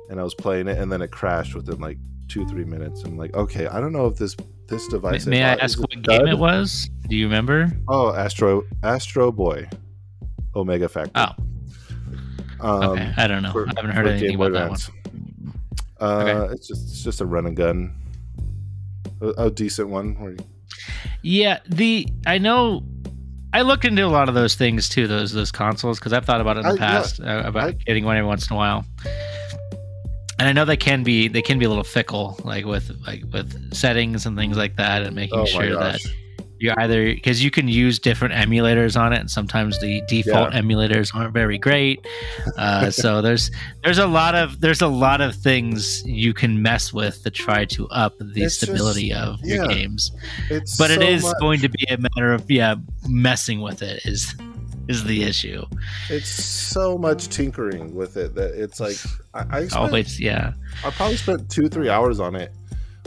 and I was playing it, and then it crashed within like 2-3 minutes. I'm like, okay, I don't know if this device. May I ask what game it was? Do you remember? Oh, Astro Boy, Omega Factory. Oh, okay. I don't know. I haven't heard anything about that one. Okay. It's just a run and gun, a decent one. Yeah, I know. I looked into a lot of those things too, those consoles, because I've thought about it in the past about getting one every once in a while. And I know they can be a little fickle, like with settings and things like that, and making sure that you're either, because you can use different emulators on it, and sometimes the default emulators aren't very great. So there's a lot of things you can mess with to try to up the stability of your games. But it is going to be a matter of messing with it is the issue. It's so much tinkering with it that it's like I probably spent 2-3 hours on it,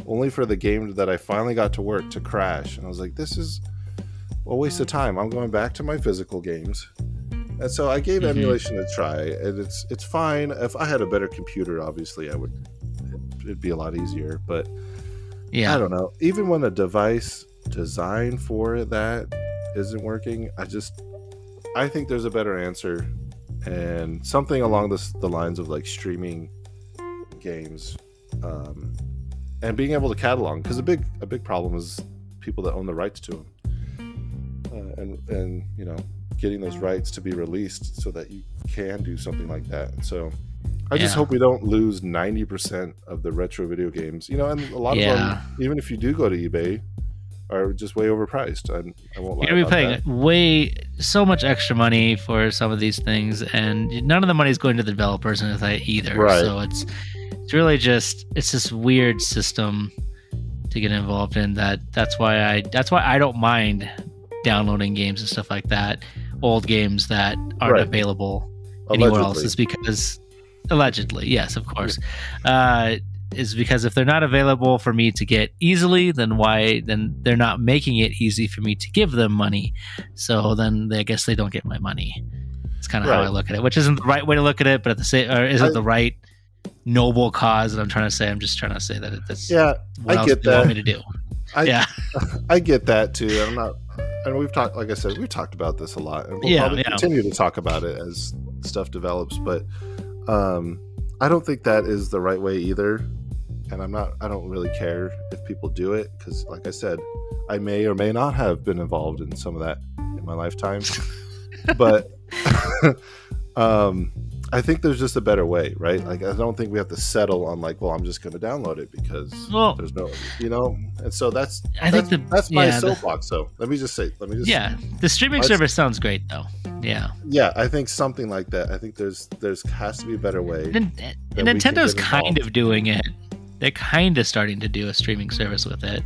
only for the game that I finally got to work to crash. And I was like, this is a waste of time. I'm going back to my physical games. And so I gave emulation a try, and it's fine. If I had a better computer, obviously it'd be a lot easier. But I don't know. Even when a device designed for that isn't working, I think there's a better answer, and something along the lines of like streaming games, and being able to catalog, because a big problem is people that own the rights to them, and getting those rights to be released so that you can do something like that. So I just hope we don't lose 90% of the retro video games, and a lot of them, even if you do go to eBay, are just way overpriced. I won't lie. You're gonna be paying so much extra money for some of these things, and none of the money is going to the developers and either. Right. So it's really just this weird system to get involved in. That's why I don't mind downloading games and stuff like that, old games that aren't available anywhere else. Is because allegedly, yes, of course. Is because if they're not available for me to get easily, then they're not making it easy for me to give them money. So then I guess they don't get my money. It's kind of how I look at it, which isn't the right way to look at it, but isn't the right noble cause that I'm trying to say. I'm just trying to say that that's I get that. You want me to do? I get that too. I'm not, and we've talked, like I said, we've talked about this a lot, and we'll probably continue to talk about it as stuff develops. But I don't think that is the right way either. And I don't really care if people do it, because like I said, I may or may not have been involved in some of that in my lifetime. But I think there's just a better way, right? Like, I don't think we have to settle on like, well, I'm just going to download it because there's no, and so that's my soapbox. So let me just the streaming service sounds great though. Yeah, I think something like that. I think there's has to be a better way. And Nintendo's kind of doing it. They're kind of starting to do a streaming service with it,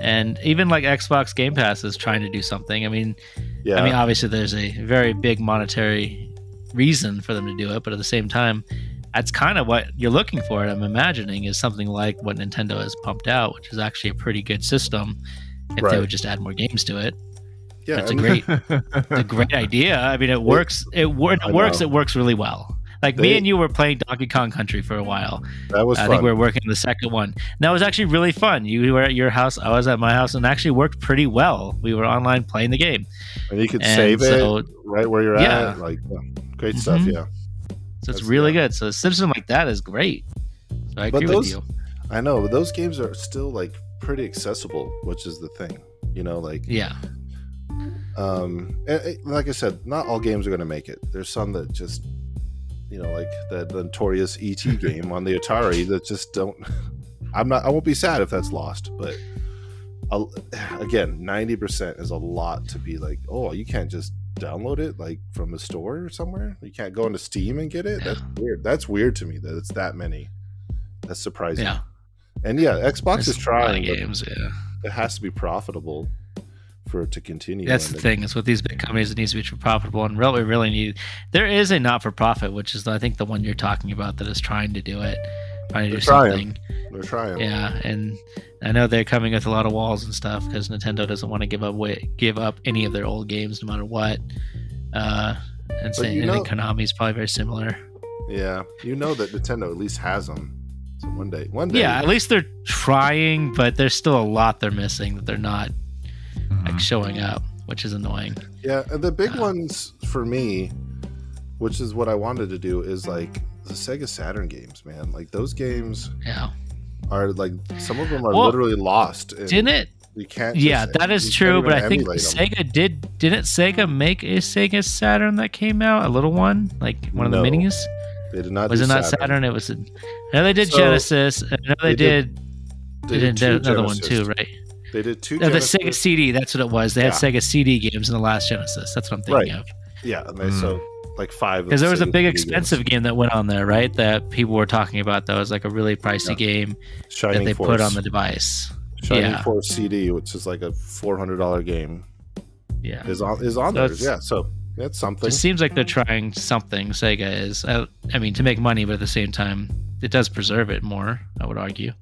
and even like Xbox Game Pass is trying to do something. I mean, obviously there's a very big monetary reason for them to do it, but at the same time, that's kind of what you're looking for. I'm imagining is something like what Nintendo has pumped out, which is actually a pretty good system if they would just add more games to it. Yeah, it's a great idea. I mean, it works. It works. It works really well. Like me and you were playing Donkey Kong Country for a while. That was fun. I think we were working on the second one. And that was actually really fun. You were at your house, I was at my house, and it actually worked pretty well. We were online playing the game. And you could save it right where you're at. Like, great stuff, yeah. So it's really good. So a system like that is great. So I agree with you. I know, but those games are still like pretty accessible, which is the thing. You know, like like I said, not all games are going to make it. There's some that just, you know, like the notorious ET game on the Atari that just don't. I won't be sad if that's lost, but again, 90% is a lot to be like, oh, you can't just download it like from a store or somewhere. You can't go into Steam and get it. That's weird. That's weird to me that it's that many. That's surprising. Yeah. And Xbox is trying games. It has to be profitable for it to continue. That's the thing. Is with these big companies, it needs to be profitable, and we really need. There is a not-for-profit, which is I think the one you're talking about, that is trying to do it, trying to do something. They're trying. Yeah, and I know they're coming with a lot of walls and stuff because Nintendo doesn't want to give up any of their old games no matter what. And think Konami's probably very similar. Yeah, you know that Nintendo at least has them. So one day. Yeah, at least they're trying, but there's still a lot they're missing that they're not like showing up, which is annoying. Yeah, and the big ones for me, which is what I wanted to do, is like the Sega Saturn games, man. Like those games are like, some of them are literally lost. Didn't it? You can't. Yeah, that is true, but I think Sega didn't Sega make a Sega Saturn that came out, a little one, like one of the minis? They did not. Was it not Saturn? It was. I know they did Genesis. I know they did another one too, right? They did two. The Sega CD. That's what it was. They had Sega CD games in the last Genesis. That's what I'm thinking of. Yeah, so like 5. Because there was a big expensive game that went on there, right? That people were talking about. That was like a really pricey game that they put on the device. Shining Force CD, which is like a $400 game. Yeah, is on there. Yeah, so. That's something. It seems like they're trying something. Sega is. I mean, to make money, but at the same time, it does preserve it more, I would argue.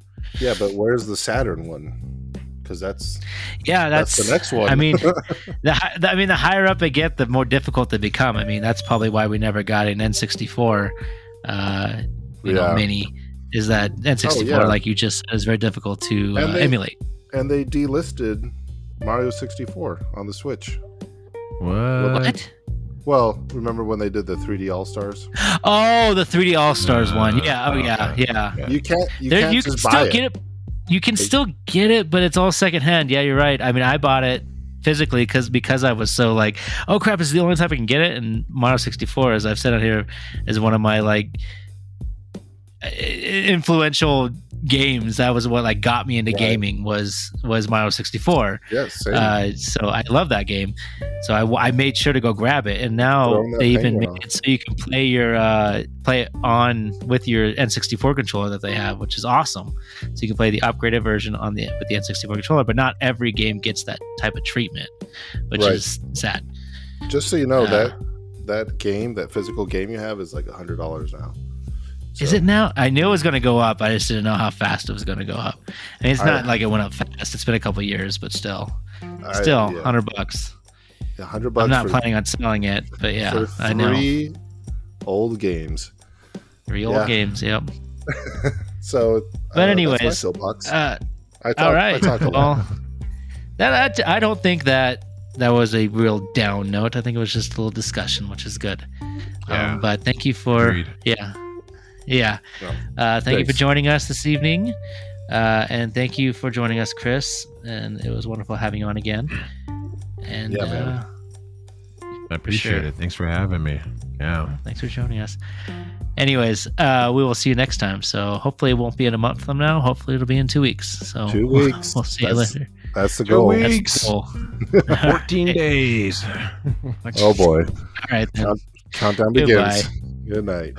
Yeah, but where's the Saturn one? Because that's the next one. I mean, the higher up I get, the more difficult they become. I mean, that's probably why we never got an N64 mini. Is that N64, like you just said, is very difficult to emulate. And they delisted Mario 64 on the Switch. What? Well, remember when they did the 3D All-Stars? Oh, the 3D All-Stars one. Yeah. Yeah. You can't just buy it. You can still get it, but it's all secondhand. Yeah, you're right. I mean, I bought it physically because I was so like, oh crap, it's the only time I can get it. And Mario 64, as I've said on here, is one of my like influential games. That was what like got me into gaming was Mario 64. Yes. So I love that game. So I made sure to go grab it, and now they even made it so you can play it on with your N64 controller that they have, which is awesome. So you can play the upgraded version with the N64 controller, but not every game gets that type of treatment, which is sad. Just so you know, that physical game you have is like $100 now. So. Is it now? I knew it was going to go up. I just didn't know how fast it was going to go up. I mean, it's not like it went up fast. It's been a couple of years, but still, $100. Yeah, $100. I'm not planning on selling it, but I know. 3 old games. 3 old games. Yep. So, but anyways, that's my soapbox. All right. Well, I don't think that was a real down note. I think it was just a little discussion, which is good. Yeah. But thank you for thank you for joining us this evening, and thank you for joining us, Chris. And it was wonderful having you on again. And man. I appreciate it. Thanks for having me. Yeah, thanks for joining us. Anyways, we will see you next time. So hopefully it won't be in a month from now. Hopefully it'll be in 2 weeks. So 2 weeks. We'll see you later. That's the goal. 2 weeks. 14 days. Oh boy. All right then. Countdown begins. Good night.